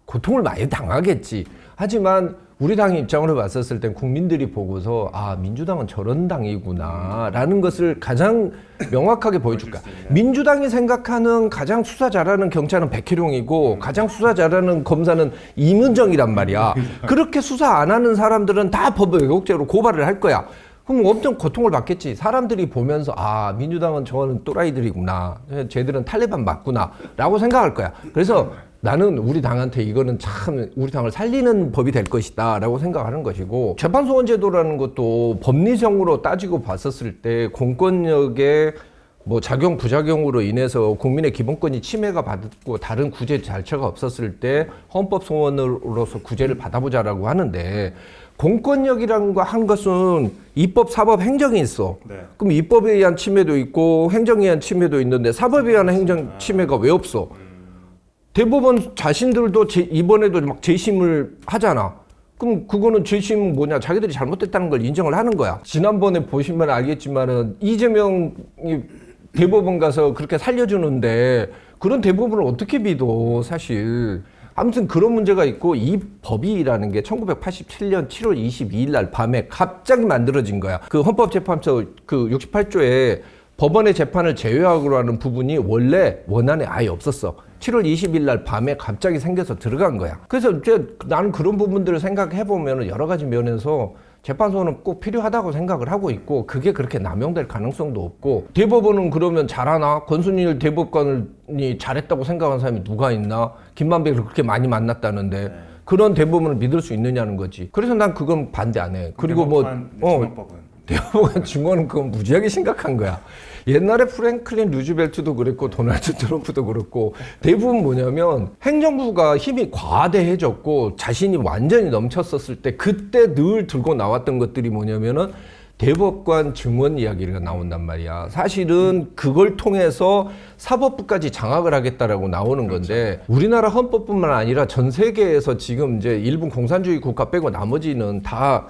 고통을 많이 당하겠지. 하지만 우리 당의 입장으로 봤었을 땐 국민들이 보고서 아 민주당은 저런 당이구나 라는 것을 가장 명확하게 보여줄까. 민주당이 생각하는 가장 수사 잘하는 경찰은 백혜룡이고 가장 수사 잘하는 검사는 이문정이란 말이야. 그렇게 수사 안 하는 사람들은 다 법 왜곡죄로 고발을 할 거야. 그럼 엄청 고통을 받겠지. 사람들이 보면서 아 민주당은 저거는 또라이들이구나. 쟤들은 탈레반 맞구나 라고 생각할 거야. 그래서 나는 우리 당한테 이거는 참 우리 당을 살리는 법이 될 것이다 라고 생각하는 것이고 재판소원제도라는 것도 법리적으로 따지고 봤었을 때 공권력의 뭐 작용 부작용으로 인해서 국민의 기본권이 침해가 받고 다른 구제 절차가 없었을 때 헌법 소원으로서 구제를 받아보자라고 하는데 공권력이라는 거 한 것은 입법, 사법, 행정이 있어. 네. 그럼 입법에 의한 침해도 있고 행정에 의한 침해도 있는데 사법에 의한 행정 침해가 왜 없어? 대법원 자신들도 이번에도 막 재심을 하잖아. 그럼 그거는 재심은 뭐냐? 자기들이 잘못됐다는 걸 인정을 하는 거야. 지난번에 보시면 알겠지만은 이재명이 대법원 가서 그렇게 살려주는데 그런 대법원을 어떻게 믿어, 사실. 아무튼 그런 문제가 있고 이 법이라는 게 1987년 7월 22일 날 밤에 갑자기 만들어진 거야. 그 헌법재판소 그 68조에 법원의 재판을 제외하고 하는 부분이 원래 원안에 아예 없었어. 7월 20일 날 밤에 갑자기 생겨서 들어간 거야. 그래서 이제 나는 그런 부분들을 생각해 보면 여러 가지 면에서 재판소는 꼭 필요하다고 생각을 하고 있고 그게 그렇게 남용될 가능성도 없고 대법원은 그러면 잘하나? 권순일 대법관이 잘했다고 생각하는 사람이 누가 있나? 김만배를 그렇게 많이 만났다는데 그런 대법원을 믿을 수 있느냐는 거지. 그래서 난 그건 반대 안 해. 그리고 대법원 증언은 그건 무지하게 심각한 거야. 옛날에 프랭클린 루즈벨트도 그랬고 도널드 트럼프도 그렇고 대부분 뭐냐면 행정부가 힘이 과대해졌고 자신이 완전히 넘쳤었을 때 그때 늘 들고 나왔던 것들이 뭐냐면은 대법관 증언 이야기가 나온단 말이야. 사실은 그걸 통해서 사법부까지 장악을 하겠다라고 나오는 건데 우리나라 헌법뿐만 아니라 전 세계에서 지금 이제 일본 공산주의 국가 빼고 나머지는 다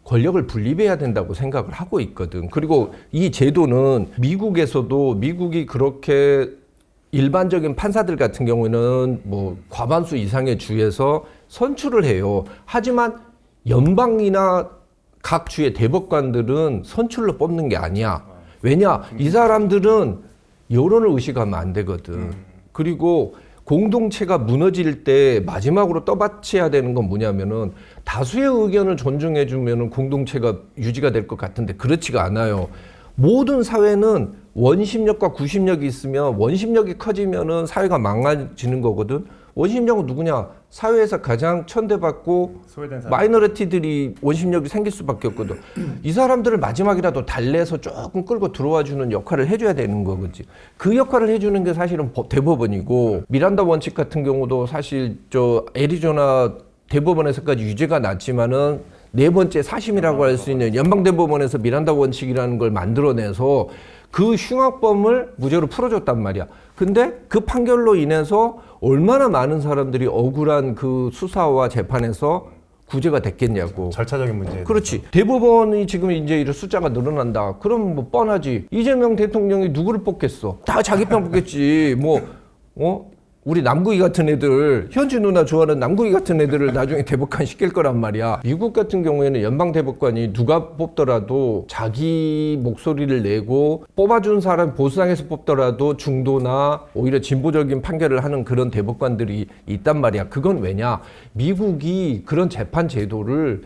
권력을 분립해야 된다고 생각을 하고 있거든. 그리고 이 제도는 미국에서도 미국이 그렇게 일반적인 판사들 같은 경우에는 뭐 과반수 이상의 주에서 선출을 해요. 하지만 연방이나 각 주의 대법관들은 선출로 뽑는 게 아니야. 왜냐? 이 사람들은 여론을 의식하면 안 되거든. 그리고 공동체가 무너질 때 마지막으로 떠받쳐야 되는 건 뭐냐면은 다수의 의견을 존중해주면은 공동체가 유지가 될 것 같은데 그렇지가 않아요. 모든 사회는 원심력과 구심력이 있으면 원심력이 커지면은 사회가 망가지는 거거든. 원심력은 누구냐? 사회에서 가장 천대받고 마이너리티들이 원심력이 생길 수밖에 없거든. 이 사람들을 마지막이라도 달래서 조금 끌고 들어와 주는 역할을 해줘야 되는 거지. 그 역할을 해주는 게 사실은 대법원이고 미란다 원칙 같은 경우도 사실 저 애리조나 대법원에서까지 유죄가 났지만은 네 번째 사심이라고 할 수 있는 연방대법원에서 미란다 원칙이라는 걸 만들어내서 그 흉악범을 무죄로 풀어줬단 말이야. 근데 그 판결로 인해서 얼마나 많은 사람들이 억울한 그 수사와 재판에서 구제가 됐겠냐고. 절차적인 문제. 그렇지. 대법원이 지금 이제 이런 숫자가 늘어난다. 그럼 뭐 뻔하지. 이재명 대통령이 누구를 뽑겠어? 다 자기 편 뽑겠지. 우리 남구이 같은 애들, 현지 누나 좋아하는 남구이 같은 애들을 나중에 대법관 시킬 거란 말이야. 미국 같은 경우에는 연방 대법관이 누가 뽑더라도 자기 목소리를 내고 뽑아준 사람 보수당에서 뽑더라도 중도나 오히려 진보적인 판결을 하는 그런 대법관들이 있단 말이야. 그건 왜냐? 미국이 그런 재판 제도를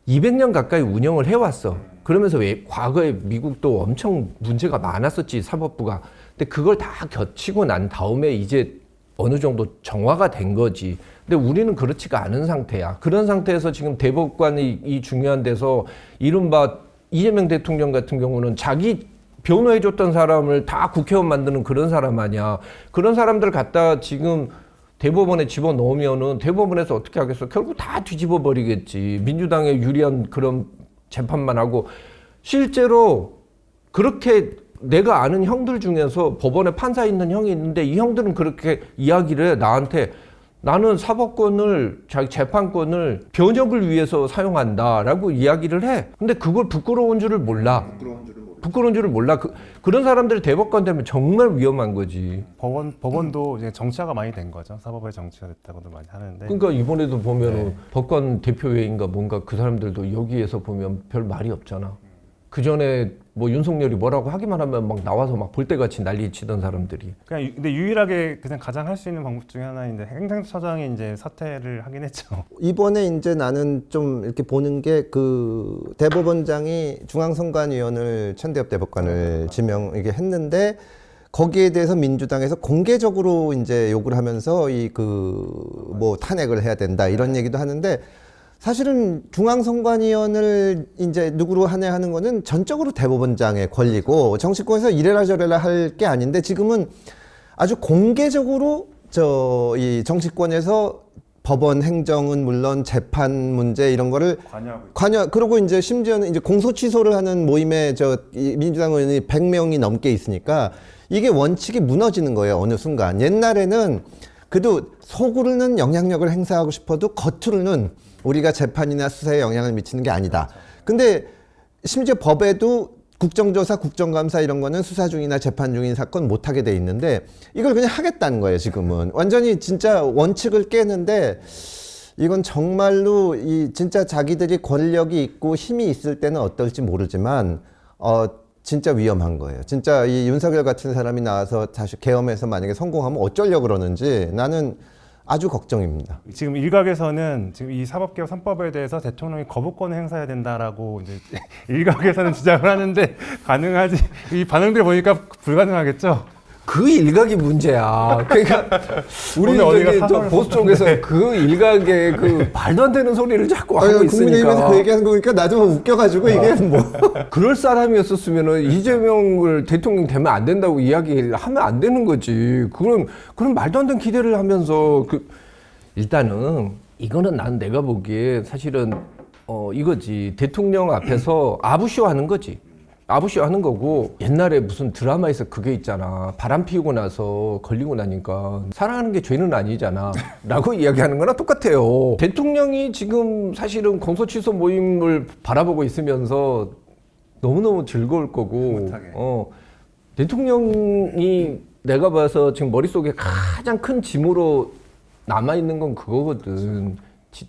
200년 가까이 운영을 해왔어. 그러면서 왜 과거에 미국도 엄청 문제가 많았었지, 사법부가. 근데 그걸 다 겨치고 난 다음에 이제 어느 정도 정화가 된 거지. 근데 우리는 그렇지가 않은 상태야. 그런 상태에서 지금 대법관이 이 중요한 데서 이른바 이재명 대통령 같은 경우는 자기 변호해줬던 사람을 다 국회의원 만드는 그런 사람 아니야. 그런 사람들 갖다 지금 대법원에 집어넣으면은 대법원에서 어떻게 하겠어? 결국 다 뒤집어 버리겠지. 민주당에 유리한 그런 재판만 하고 실제로 그렇게 내가 아는 형들 중에서 법원에 판사 있는 형이 있는데 이 형들은 그렇게 이야기를 해. 나한테 나는 사법권을 자기 재판권을 변혁을 위해서 사용한다라고 이야기를 해. 근데 그걸 부끄러운 줄을 몰라. 부끄러운 줄을 몰라. 그런 사람들이 대법관 되면 정말 위험한 거지. 법원도 이제 정치화가 많이 된 거죠. 사법의 정치화 됐다고도 많이 하는데. 그러니까 이번에도 보면은 법관 대표회의인가 뭔가 그 사람들도 여기에서 보면 별 말이 없잖아. 그 전에 뭐 윤석열이 뭐라고 하기만 하면 막 나와서 막 볼때같이 난리 치던 사람들이. 근데 유일하게 그냥 가장 할 수 있는 방법 중에 하나인데 행정처장이 이제 사퇴를 하긴 했죠. 이번에 이제 나는 좀 이렇게 보는 게 그 대법원장이 중앙선관위원을 천대엽 대법관을 지명하게 했는데 거기에 대해서 민주당에서 공개적으로 이제 욕을 하면서 이 뭐 탄핵을 해야 된다 이런 얘기도 하는데. 사실은 중앙선관위원을 이제 누구로 하냐 하는 거는 전적으로 대법원장의 권리고 정치권에서 이래라 저래라 할 게 아닌데 지금은 아주 공개적으로 이 정치권에서 법원 행정은 물론 재판 문제 이런 거를 그리고 이제 심지어는 이제 공소 취소를 하는 모임에 이 민주당 의원이 100명이 넘게 있으니까 이게 원칙이 무너지는 거예요. 어느 순간. 옛날에는 그래도 속으로는 영향력을 행사하고 싶어도 겉으로는 우리가 재판이나 수사에 영향을 미치는 게 아니다. 근데 심지어 법에도 국정조사, 국정감사 이런 거는 수사 중이나 재판 중인 사건 못 하게 돼 있는데 이걸 그냥 하겠다는 거예요, 지금은. 완전히 진짜 원칙을 깨는데 이건 정말로 진짜 자기들이 권력이 있고 힘이 있을 때는 어떨지 모르지만 진짜 위험한 거예요. 진짜 이 윤석열 같은 사람이 나와서 다시 계엄해서 만약에 성공하면 어쩌려고 그러는지 나는 아주 걱정입니다. 지금 일각에서는 지금 이 사법개혁 3법에 대해서 대통령이 거부권을 행사해야 된다라고 이제 일각에서는 주장을 하는데 가능하지? 이 반응들 보니까 불가능하겠죠? 그 일각이 문제야. 그러니까 우리 오늘 어디가 저기 저 사설을 보수 쪽에서 그 일각의 그 말도 안 되는 소리를 자꾸 하고 국민의힘에서 있으니까. 그 얘기하는 거 보니까 나도 웃겨가지고 이게 뭐. 그럴 사람이었었으면은 이재명을 대통령 되면 안 된다고 이야기를 하면 안 되는 거지. 그런 말도 안 되는 기대를 하면서 일단은 이거는 내가 보기에 사실은 이거지. 대통령 앞에서 아부쇼 하는 거지. 아부쇼 하는 거고, 옛날에 무슨 드라마에서 그게 있잖아. 바람 피우고 나서 걸리고 나니까 사랑하는 게 죄는 아니잖아 라고 이야기하는 거랑 똑같아요. 대통령이 지금 사실은 공소 취소 모임을 바라보고 있으면서 너무너무 즐거울 거고, 대통령이 내가 봐서 지금 머릿속에 가장 큰 짐으로 남아있는 건 그거거든.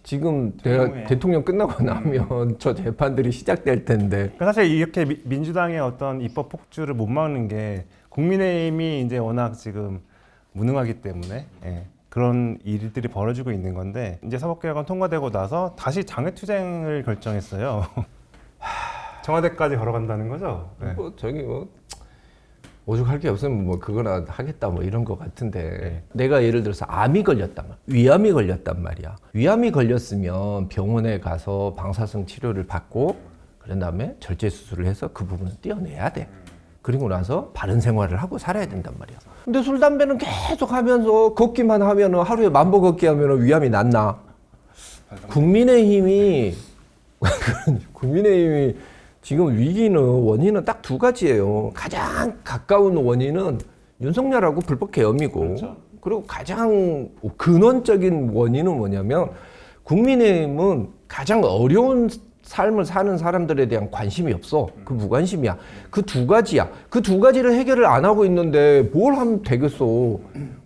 지금 내가 대통령 끝나고 나면 저 재판들이 시작될 텐데. 그러니까 사실 이렇게 민주당의 어떤 입법 폭주를 못 막는 게 국민의힘이 이제 워낙 지금 무능하기 때문에 그런 일들이 벌어지고 있는 건데, 이제 사법개혁안 통과되고 나서 다시 장외투쟁을 결정했어요. 청와대까지 걸어간다는 거죠? 네. 오죽할 게 없으면 뭐 그거나 하겠다 뭐 이런 거 같은데, 내가 예를 들어서 암이 걸렸단 말이야. 위암이 걸렸단 말이야. 위암이 걸렸으면 병원에 가서 방사성 치료를 받고 그런 다음에 절제 수술을 해서 그 부분을 떼어내야 돼. 그리고 나서 바른 생활을 하고 살아야 된단 말이야. 근데 술 담배는 계속 하면서 걷기만 하면은 하루에 10,000보 걷기 하면은 위암이 낫나? 국민의힘이 지금 위기는 원인은 딱 두 가지예요. 가장 가까운 원인은 윤석열하고 불법 계엄이고, 그리고 가장 근원적인 원인은 뭐냐면 국민의힘은 가장 어려운 삶을 사는 사람들에 대한 관심이 없어. 그 무관심이야. 그 두 가지야. 그 두 가지를 해결을 안 하고 있는데 뭘 하면 되겠어.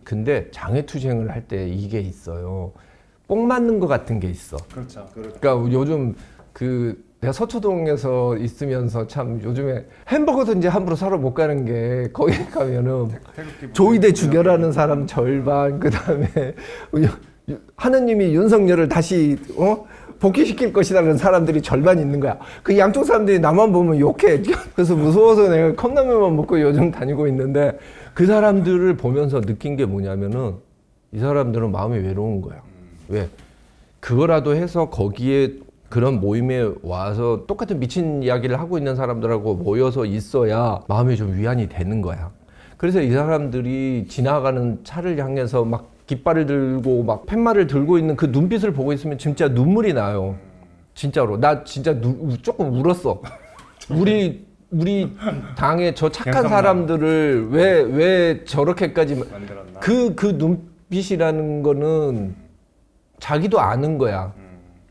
근데 장외투쟁을 할 때 이게 있어요. 뽕 맞는 것 같은 게 있어. 그렇죠. 그러니까 요즘 내가 서초동에서 있으면서 참 요즘에 햄버거도 이제 함부로 사러 못 가는 게, 거기 가면은 조이대 죽여라는 사람 절반, 그 다음에 하느님이 윤석열을 다시 복귀시킬 것이라는 사람들이 절반 있는 거야. 그 양쪽 사람들이 나만 보면 욕해. 그래서 무서워서 내가 컵라면만 먹고 요즘 다니고 있는데, 그 사람들을 보면서 느낀 게 뭐냐면은 이 사람들은 마음이 외로운 거야. 왜? 그거라도 해서 거기에 그런 모임에 와서 똑같은 미친 이야기를 하고 있는 사람들하고 모여서 있어야 마음이 좀 위안이 되는 거야. 그래서 이 사람들이 지나가는 차를 향해서 막 깃발을 들고 막 팻말을 들고 있는 그 눈빛을 보고 있으면 진짜 눈물이 나요. 진짜로. 나 진짜 조금 울었어. 우리 당의 저 착한 사람들을 왜 저렇게까지 만들었나? 그 눈빛이라는 거는 자기도 아는 거야.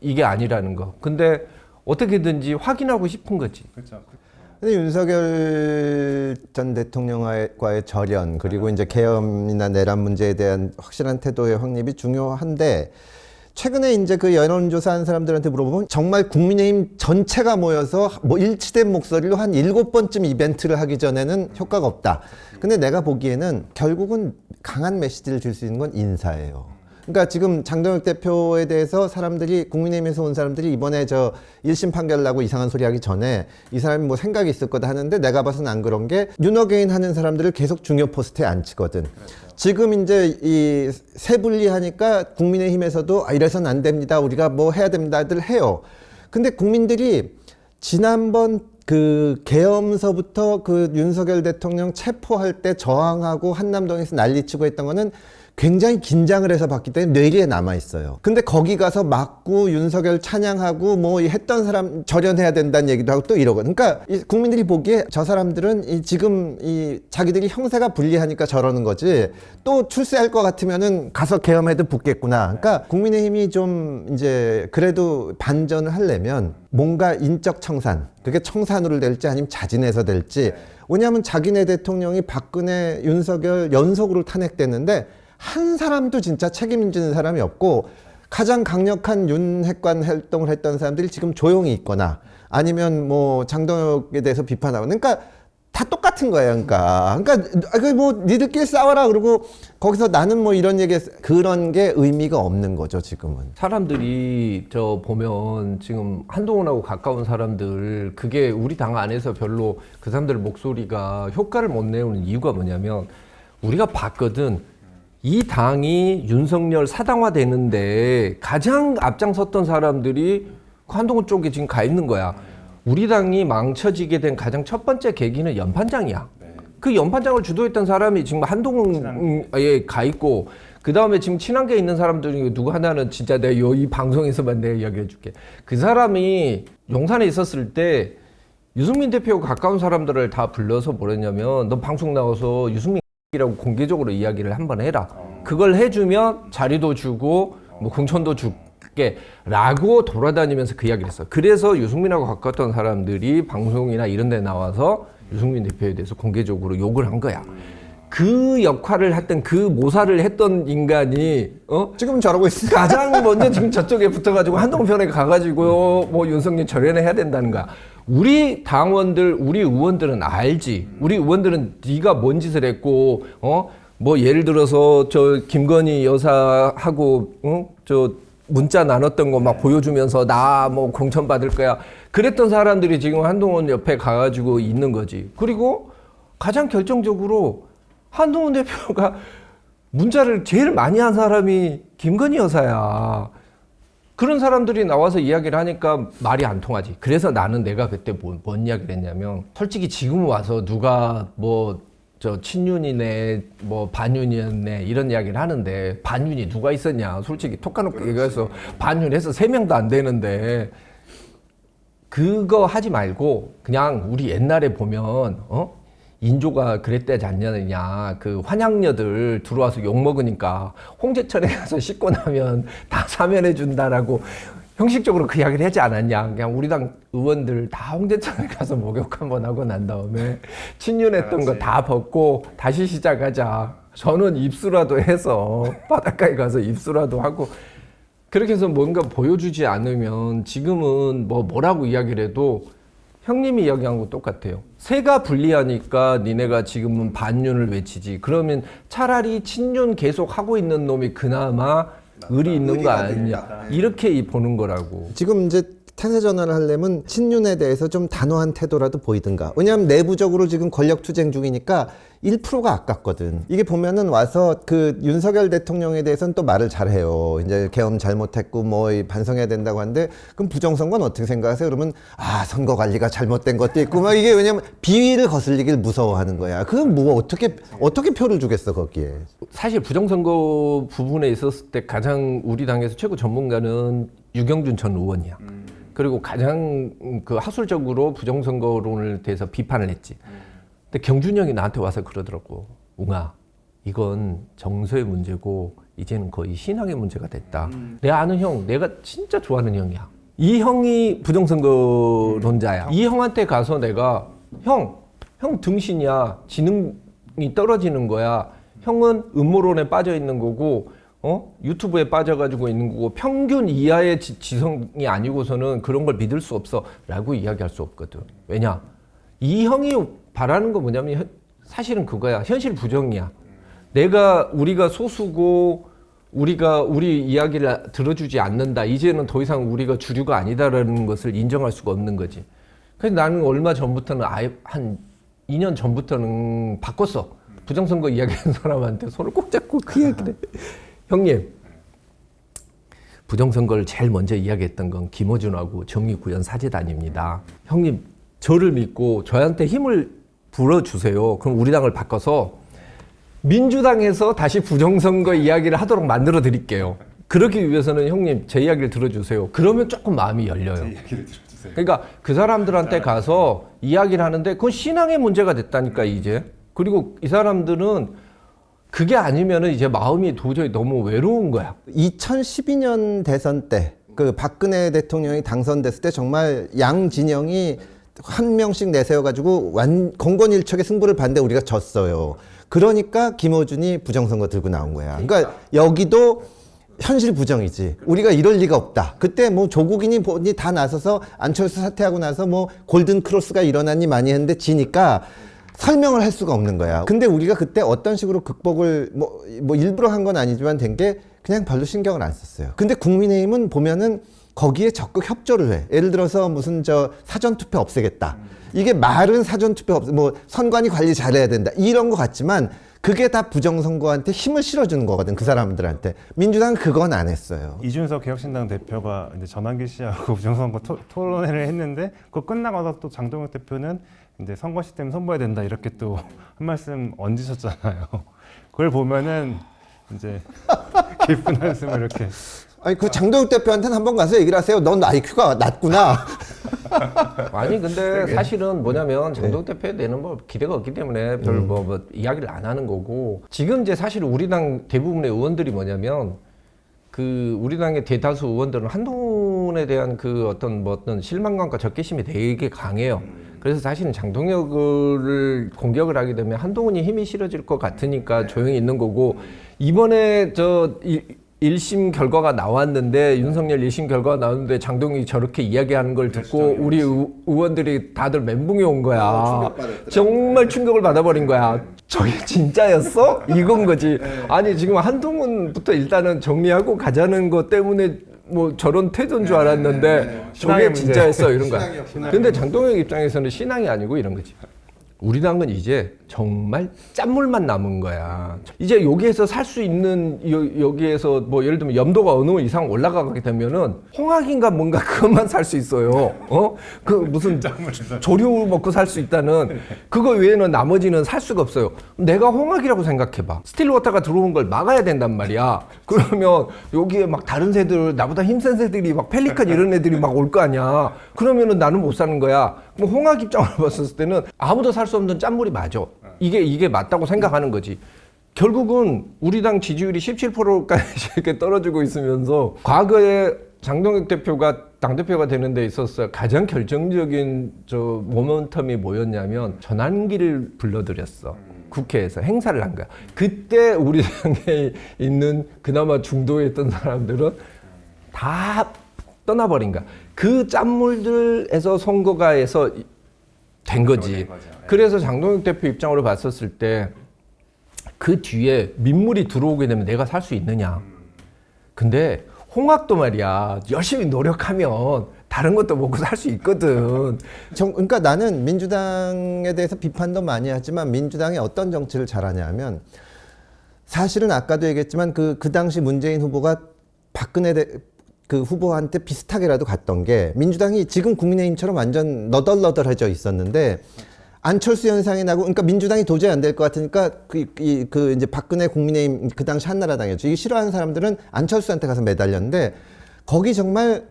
이게 아니라는 거. 근데 어떻게든지 확인하고 싶은 거지. 그렇죠. 근데 윤석열 전 대통령과의 절연, 그리고 이제 계엄이나 내란 문제에 대한 확실한 태도의 확립이 중요한데, 최근에 이제 그 여론조사한 사람들한테 물어보면 정말 국민의힘 전체가 모여서 뭐 일치된 목소리로 한 7번쯤 이벤트를 하기 전에는 효과가 없다. 근데 내가 보기에는 결국은 강한 메시지를 줄 수 있는 건 인사예요. 그러니까 지금 장동혁 대표에 대해서 사람들이, 국민의힘에서 온 사람들이 이번에 저 1심 판결 나고 이상한 소리 하기 전에 이 사람이 뭐 생각이 있을 거다 하는데, 내가 봐서는 안 그런 게, 윤어게인 하는 사람들을 계속 중요 포스트에 앉히거든. 그렇죠. 지금 이제 이 세분리하니까 국민의힘에서도 이래서는 안 됩니다, 우리가 뭐 해야 됩니다들 해요. 근데 국민들이 지난번 그 계엄서부터 그 윤석열 대통령 체포할 때 저항하고 한남동에서 난리치고 했던 거는 굉장히 긴장을 해서 봤기 때문에 뇌리에 남아있어요. 근데 거기 가서 맞고 윤석열 찬양하고 뭐 했던 사람 절연해야 된다는 얘기도 하고 또 이러고. 그러니까 국민들이 보기에 저 사람들은 지금 자기들이 형세가 불리하니까 저러는 거지, 또 출세할 것 같으면은 가서 계엄해도 붙겠구나. 그러니까 국민의힘이 좀 이제 그래도 반전을 하려면 뭔가 인적 청산, 그게 청산으로 될지 아니면 자진해서 될지. 왜냐하면 자기네 대통령이 박근혜, 윤석열 연속으로 탄핵됐는데 한 사람도 진짜 책임지는 사람이 없고, 가장 강력한 윤핵관 활동을 했던 사람들이 지금 조용히 있거나 아니면 뭐 장동혁에 대해서 비판하고, 그러니까 다 똑같은 거예요. 그러니까 뭐 니들끼리 싸워라 그러고 거기서 나는 뭐 이런 얘기 그런 게 의미가 없는 거죠 지금은. 사람들이 저 보면 지금 한동훈하고 가까운 사람들 그게 우리 당 안에서 별로 그 사람들 목소리가 효과를 못 내오는 이유가 뭐냐면 우리가 봤거든. 이 당이 윤석열 사당화 되는데 가장 앞장섰던 사람들이 한동훈 쪽에 지금 가 있는 거야. 우리 당이 망쳐지게 된 가장 첫 번째 계기는 연판장이야. 그 연판장을 주도했던 사람이 지금 한동훈에 가 있고, 그 다음에 지금 친한계 있는 사람들 중에 누구 하나는 진짜 내가 이 방송에서만 내가 이야기해 줄게. 그 사람이 용산에 있었을 때 유승민 대표가 가까운 사람들을 다 불러서 뭐랬냐면 너 방송 나와서 유승민이라고 공개적으로 이야기를 한번 해라. 그걸 해주면 자리도 주고 뭐 공천도 줄게 라고 돌아다니면서 그 이야기를 했어. 그래서 유승민하고 가까웠던 사람들이 방송이나 이런 데 나와서 유승민 대표에 대해서 공개적으로 욕을 한 거야. 그 역할을 했던 그 모사를 했던 인간이 지금 저러고 있어. 가장 먼저 지금 저쪽에 붙어가지고 한동훈 편에 가가지고 뭐 윤석열 절연을 해야 된다는 거야. 우리 당원들, 우리 의원들은 알지. 우리 의원들은 네가 뭔 짓을 했고, 뭐 예를 들어서 저 김건희 여사하고 저 문자 나눴던 거 막 보여주면서 나 뭐 공천 받을 거야. 그랬던 사람들이 지금 한동훈 옆에 가가지고 있는 거지. 그리고 가장 결정적으로 한동훈 대표가 문자를 제일 많이 한 사람이 김건희 여사야. 그런 사람들이 나와서 이야기를 하니까 말이 안 통하지. 그래서 나는 내가 그때 뭔 이야기를 했냐면 솔직히 지금 와서 누가 뭐 저 친윤이네 뭐 반윤이었네 이런 이야기를 하는데 반윤이 누가 있었냐. 솔직히 톡 까놓고 얘기해서 반윤해서 3명도 안 되는데 그거 하지 말고 그냥 우리 옛날에 보면 인조가 그랬대지 않느냐. 그 환양녀들 들어와서 욕먹으니까 홍제천에 가서 씻고 나면 다 사면해 준다라고 형식적으로 그 이야기를 하지 않았냐. 그냥 우리 당 의원들 다 홍제천에 가서 목욕 한번 하고 난 다음에 친윤했던 거 다 벗고 다시 시작하자. 저는 입수라도 해서 바닷가에 가서 입수라도 하고 그렇게 해서 뭔가 보여주지 않으면 지금은 뭐라고 이야기를 해도 형님이 이야기한 거 똑같아요. 새가 불리하니까 니네가 지금은 반윤을 외치지. 그러면 차라리 친윤 계속 하고 있는 놈이 그나마 의리 있는 거 아니냐. 이렇게 보는 거라고. 지금 이제 태세 전환을 하려면 친윤에 대해서 좀 단호한 태도라도 보이든가. 왜냐하면 내부적으로 지금 권력 투쟁 중이니까 1%가 아깝거든. 이게 보면은 와서 그 윤석열 대통령에 대해서는 또 말을 잘해요. 이제 계엄 잘못했고 뭐 반성해야 된다고 하는데 그럼 부정선거는 어떻게 생각하세요? 그러면 선거 관리가 잘못된 것도 있고 막 이게 왜냐면 비위를 거슬리길 무서워하는 거야. 그건 뭐 어떻게 표를 주겠어 거기에. 사실 부정선거 부분에 있었을 때 가장 우리 당에서 최고 전문가는 유경준 전 의원이야. 그리고 가장 그 하술적으로 부정선거론을 대해서 비판을 했지. 근데 경준이 형이 나한테 와서 그러더라고. 웅아, 이건 정서의 문제고 이제는 거의 신앙의 문제가 됐다. 내가 아는 형, 내가 진짜 좋아하는 형이야. 이 형이 부정선거론자야. 이 형한테 가서 내가 형 등신이야. 지능이 떨어지는 거야. 형은 음모론에 빠져 있는 거고 유튜브에 빠져가지고 있는 거고 평균 이하의 지성이 아니고서는 그런 걸 믿을 수 없어 라고 이야기할 수 없거든. 왜냐? 이 형이 바라는 거 뭐냐면 사실은 그거야. 현실 부정이야. 우리가 소수고 우리 이야기를 들어주지 않는다. 이제는 더 이상 우리가 주류가 아니다라는 것을 인정할 수가 없는 거지. 그래서 나는 얼마 전부터는 한 2년 전부터는 바꿨어. 부정선거 이야기하는 사람한테 손을 꼭 잡고 그 이야기를 해. 형님, 부정선거를 제일 먼저 이야기했던 건 김어준하고 정의구현 사재단입니다. 형님, 저를 믿고 저한테 힘을 불어주세요. 그럼 우리 당을 바꿔서 민주당에서 다시 부정선거 이야기를 하도록 만들어 드릴게요. 그러기 위해서는 형님 제 이야기를 들어주세요. 그러면 조금 마음이 열려요. 제 이야기를 들어주세요. 그러니까 그 사람들한테 가서 이야기를 하는데 그건 신앙의 문제가 됐다니까 이제. 그리고 이 사람들은 그게 아니면은 이제 마음이 도저히 너무 외로운 거야. 2012년 대선 때 그 박근혜 대통령이 당선됐을 때 정말 양 진영이 한 명씩 내세워가지고 공권일척의 승부를 봤는데 우리가 졌어요. 그러니까 김어준이 부정선거 들고 나온 거야. 그러니까 여기도 현실 부정이지. 우리가 이럴 리가 없다. 그때 뭐 조국인이 다 나서서 안철수 사퇴하고 나서 뭐 골든 크로스가 일어나니 많이 했는데 지니까 설명을 할 수가 없는 거야. 근데 우리가 그때 어떤 식으로 극복을 뭐 일부러 한 건 아니지만 된 게 그냥 별로 신경을 안 썼어요. 근데 국민의힘은 보면은 거기에 적극 협조를 해. 예를 들어서 무슨 사전투표 없애겠다. 이게 말은 사전투표 선관위 관리 잘해야 된다. 이런 거 같지만 그게 다 부정선거한테 힘을 실어주는 거거든, 그 사람들한테. 민주당은 그건 안 했어요. 이준석 개혁신당 대표가 이제 전환기 씨하고 부정선거 토론회를 했는데 그거 끝나고 나서 또 장동혁 대표는 이제 선거 시스템 손봐야 된다 이렇게 또 한 말씀 얹으셨잖아요. 그걸 보면은 이제 깊은 한숨을 이렇게. 아니 그 장동혁 대표한테는 한번 가서 얘기를 하세요. 넌 IQ가 낮구나. 아니 근데 사실은 뭐냐면 장동혁 대표에 대해는 뭐 기대가 없기 때문에 별 뭐 이야기를 안 하는 거고, 지금 이제 사실 우리 당 대부분의 의원들이 뭐냐면 그 우리 당의 대다수 의원들은 한동훈에 대한 그 어떤 실망감과 적개심이 되게 강해요. 그래서 사실은 장동혁을 공격을 하게 되면 한동훈이 힘이 실어질 것 같으니까 조용히 있는 거고, 이번에 1심 결과가 나왔는데, 윤석열 1심 결과가 나왔는데 장동혁이 저렇게 이야기하는 걸 듣고 우리 의원들이 다들 멘붕이 온 거야. 정말 충격을 받아버린 거야. 저게 진짜였어? 이건 거지. 아니 지금 한동훈부터 일단은 정리하고 가자는 것 때문에 뭐 저런 태도인 줄 알았는데 저게 진짜였어 이런 거야. 근데 장동혁 입장에서는 신앙이 아니고 이런 거지. 우리 당은 이제 정말 짠물만 남은 거야. 이제 여기에서 살 수 있는, 여기에서 뭐 예를 들면 염도가 어느 이상 올라가게 되면은 홍학인가 뭔가 그것만 살 수 있어요. 그 무슨 조류 먹고 살 수 있다는 그거 외에는 나머지는 살 수가 없어요. 내가 홍학이라고 생각해봐. 스틸워터가 들어온 걸 막아야 된단 말이야. 그러면 여기에 막 다른 새들, 나보다 힘센 새들이 막 펠리칸 이런 애들이 막 올 거 아니야. 그러면은 나는 못 사는 거야. 뭐 홍학 입장으로 봤을 때는 아무도 살 수 없는 짠물이 맞아. 이게 맞다고 생각하는 거지. 결국은 우리 당 지지율이 17%까지 이렇게 떨어지고 있으면서 과거에 장동혁 대표가 당대표가 되는 데 있어서 가장 결정적인 모멘텀이 뭐였냐면 전환기를 불러들였어. 국회에서 행사를 한 거야. 그때 우리 당에 있는 그나마 중도에 있던 사람들은 다 떠나버린 거야. 그 짠물들에서 선거가에서 된 거지. 그래서 장동혁 대표 입장으로 봤었을 때 그 뒤에 민물이 들어오게 되면 내가 살 수 있느냐. 근데 홍학도 말이야, 열심히 노력하면 다른 것도 먹고 살 수 있거든. 그러니까 나는 민주당에 대해서 비판도 많이 하지만 민주당이 어떤 정치를 잘하냐 하면, 사실은 아까도 얘기했지만 그 당시 문재인 후보가 박근혜 그 후보한테 비슷하게라도 갔던 게, 민주당이 지금 국민의힘처럼 완전 너덜너덜해져 있었는데 안철수 현상이 나고, 그러니까 민주당이 도저히 안 될 것 같으니까 이제 박근혜 국민의힘, 그 당시 한나라당이었죠. 이 싫어하는 사람들은 안철수한테 가서 매달렸는데 거기 정말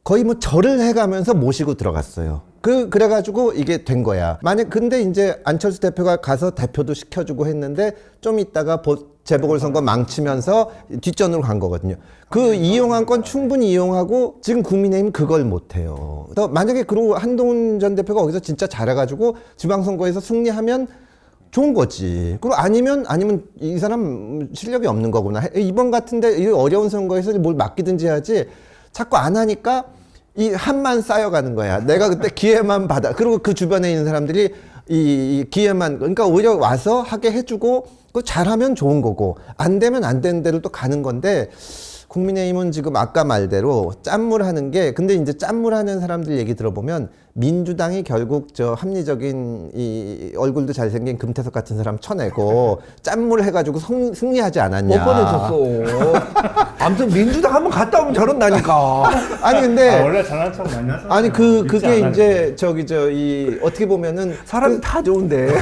거의 뭐 절을 해가면서 모시고 들어갔어요. 그래가지고 이게 된 거야. 근데 이제 안철수 대표가 가서 대표도 시켜주고 했는데 좀 있다가 재보궐선거 망치면서 뒷전으로 간 거거든요. 그 이용한 건 충분히 이용하고 지금 국민의힘은 그걸 못해요. 만약에 그리고 한동훈 전 대표가 거기서 진짜 잘해가지고 지방선거에서 승리하면 좋은 거지. 그리고 아니면 이 사람 실력이 없는 거구나. 이번 같은데 이 어려운 선거에서 뭘 맡기든지 하지, 자꾸 안 하니까 이 한만 쌓여가는 거야. 내가 그때 기회만 받아. 그리고 그 주변에 있는 사람들이 이 기회만, 그러니까 오히려 와서 하게 해주고, 그 잘하면 좋은 거고, 안 되면 안 되는 대로 또 가는 건데, 국민의힘은 지금 아까 말대로 짠물 하는 게, 근데 이제 짠물 하는 사람들 얘기 들어보면 민주당이 결국 합리적인 이 얼굴도 잘생긴 금태섭 같은 사람 쳐내고 짠물 해가지고 승리하지 않았냐. 못 보내줬어. 아무튼 민주당 한번 갔다 오면 저런다니까. 아니 근데 원래 잘난 척 많이 하잖아요. 아니 그게 이제 어떻게 보면은 사람이 다 좋은데.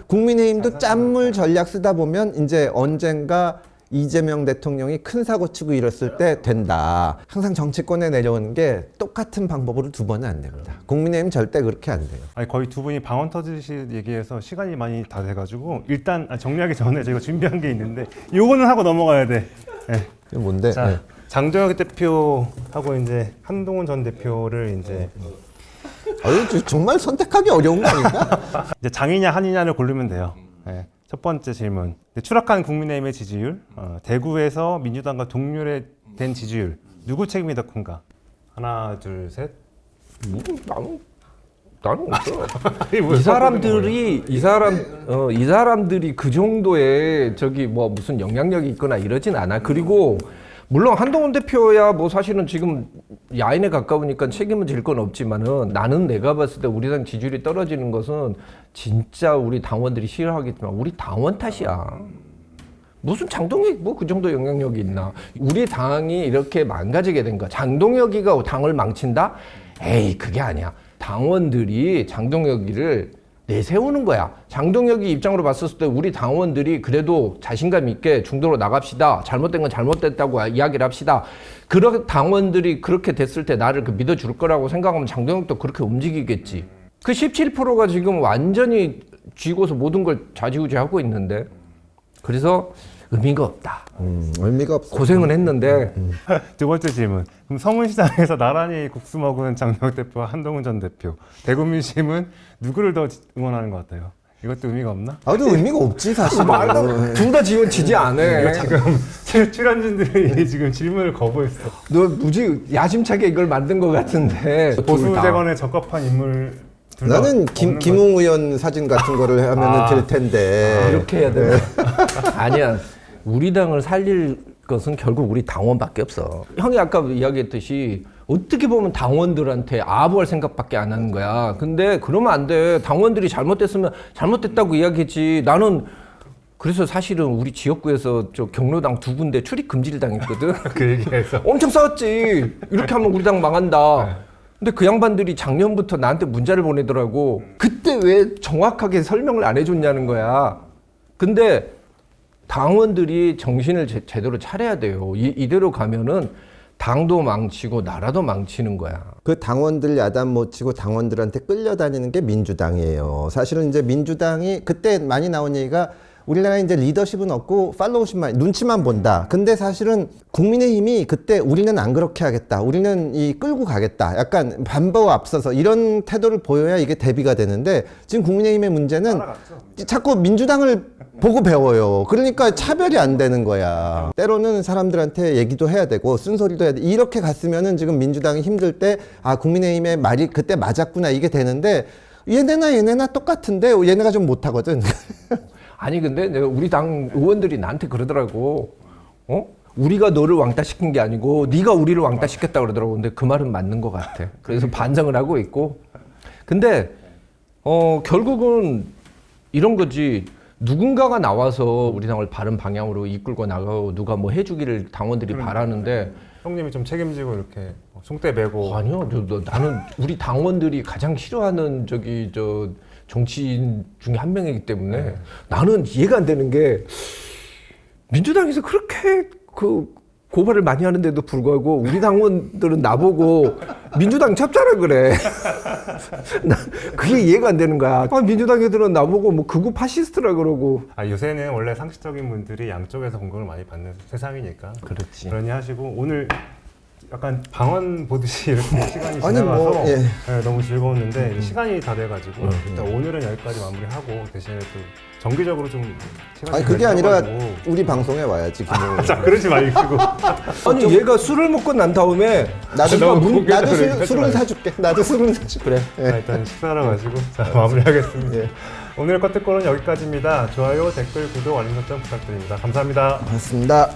국민의힘도 짠물 전략 쓰다 보면 이제 언젠가 이재명 대통령이 큰 사고 치고 이랬을 때 된다. 항상 정치권에 내려오는 게 똑같은 방법으로 두 번은 안 됩니다. 국민의힘 절대 그렇게 안 돼요. 아니 거의 두 분이 방언 터지시 얘기해서 시간이 많이 다 돼가지고 일단 정리하기 전에 저희가 준비한 게 있는데 요거는 하고 넘어가야 돼. 네. 그게 뭔데? 자, 네. 장동혁 대표하고 이제 한동훈 전 대표를 이제 정말 선택하기 어려운 거 아닌가? 이제 장이냐 한이냐를 고르면 돼요. 네. 첫 번째 질문. 추락한 국민의힘의 지지율, 대구에서 민주당과 동률된 지지율, 누구 책임이 더 큰가? 하나, 둘, 셋. 나는 나는 없어. 아니, 뭐 이 사람들이 그 정도의 저기 뭐 무슨 영향력이 있거나 이러진 않아. 그리고 물론 한동훈 대표야 뭐 사실은 지금 야인에 가까우니까 책임은 질 건 없지만은 나는 내가 봤을 때 우리 당 지지율이 떨어지는 것은 진짜 우리 당원들이 싫어하겠지만 우리 당원 탓이야. 무슨 장동혁이 뭐 그 정도 영향력이 있나? 우리 당이 이렇게 망가지게 된 거야. 장동혁이가 당을 망친다? 에이, 그게 아니야. 당원들이 장동혁이를 내세우는 거야. 장동혁이 입장으로 봤을 때 우리 당원들이 그래도 자신감 있게 중도로 나갑시다. 잘못된 건 잘못됐다고 이야기를 합시다. 그런 당원들이 그렇게 됐을 때 나를 믿어줄 거라고 생각하면 장동혁도 그렇게 움직이겠지. 그 17%가 지금 완전히 쥐고서 모든 걸 좌지우지하고 있는데 그래서 의미가 없다. 의미가 없어. 고생은 했는데 두 번째 질문. 그럼 서문시장에서 나란히 국수 먹은 장동혁 대표와 한동훈 전 대표. 대구 민심은 누구를 더 응원하는 것 같아요? 이것도 의미가 없나? 아무도 의미가 없지 사실. 둘 다 지원 지지 안 해. 출연진들이 지금 질문을 거부했어. 너 무지 야심차게 이걸 만든 것 같은데. 보수 둘 다. 재건에 적합한 인물. 둘다 나는 없는 김웅 의원 사진 같은 거를 하면은 될 텐데. 이렇게 해야 돼. 아니야. 우리 당을 살릴 것은 결국 우리 당원밖에 없어. 형이 아까 이야기했듯이 어떻게 보면 당원들한테 아부할 생각밖에 안 하는 거야. 근데 그러면 안 돼. 당원들이 잘못됐으면 잘못됐다고 이야기했지. 나는 그래서 사실은 우리 지역구에서 저 경로당 2군데 출입 금지를 당했거든. 그 얘기해서. 엄청 싸웠지. 이렇게 하면 우리 당 망한다. 근데 그 양반들이 작년부터 나한테 문자를 보내더라고. 그때 왜 정확하게 설명을 안 해줬냐는 거야. 근데 당원들이 정신을 제대로 차려야 돼요. 이대로 가면은 당도 망치고 나라도 망치는 거야. 그 당원들 야단 못 치고 당원들한테 끌려다니는 게 민주당이에요. 사실은 이제 민주당이 그때 많이 나온 얘기가 우리나라 이제 리더십은 없고 팔로우십만 눈치만 본다. 근데 사실은 국민의힘이 그때 우리는 안 그렇게 하겠다. 우리는 이 끌고 가겠다. 약간 반보고 앞서서 이런 태도를 보여야 이게 대비가 되는데 지금 국민의힘의 문제는 자꾸 민주당을 보고 배워요. 그러니까 차별이 안 되는 거야. 때로는 사람들한테 얘기도 해야 되고 쓴소리도 해야 돼. 이렇게 갔으면은 지금 민주당이 힘들 때 아 국민의힘의 말이 그때 맞았구나 이게 되는데 얘네나 똑같은데 얘네가 좀 못하거든. 아니 근데 내가 우리 당 의원들이 나한테 그러더라고. 우리가 너를 왕따시킨 게 아니고 네가 우리를 왕따시켰다 그러더라고. 근데 그 말은 맞는 것 같아. 그래서 반성을 하고 있고. 근데 결국은 이런 거지. 누군가가 나와서 우리 당을 바른 방향으로 이끌고 나가고 누가 뭐 해주기를 당원들이 바라는데 형님이 좀 책임지고 이렇게 총대 메고. 아니요. 나는 우리 당원들이 가장 싫어하는 저 정치인 중에 한 명이기 때문에 나는 이해가 안 되는 게 민주당에서 그렇게 그 고발을 많이 하는데도 불구하고 우리 당원들은 나보고 민주당 첩자라 그래. 나 그게 이해가 안 되는 거야. 민주당 애들은 나보고 뭐 극우 파시스트라 그러고. 요새는 원래 상식적인 분들이 양쪽에서 공격을 많이 받는 세상이니까. 그렇지. 그러니 하시고 오늘 약간 방언 보듯이 이렇게 시간이 아니, 지나가서 뭐, 예. 네, 너무 즐거웠는데 시간이 다 돼가지고 일단 오늘은 여기까지 마무리하고 대신에 또 정기적으로 좀 시간이 아니 그게 아니라 내주셔가지고. 우리 방송에 와야지. 자 그러지 마시고 아니 얘가 술을 먹고 난 다음에 나도 너무 고개를 나도 그렇게 하지 술은 마요. 사줄게. 나도 술은 사줄게. 그래. 자, 일단 식사하러 가시고 자 마무리하겠습니다. 예. 오늘 커트콜은 여기까지입니다. 좋아요, 댓글, 구독, 알림 설정 부탁드립니다. 감사합니다. 고맙습니다.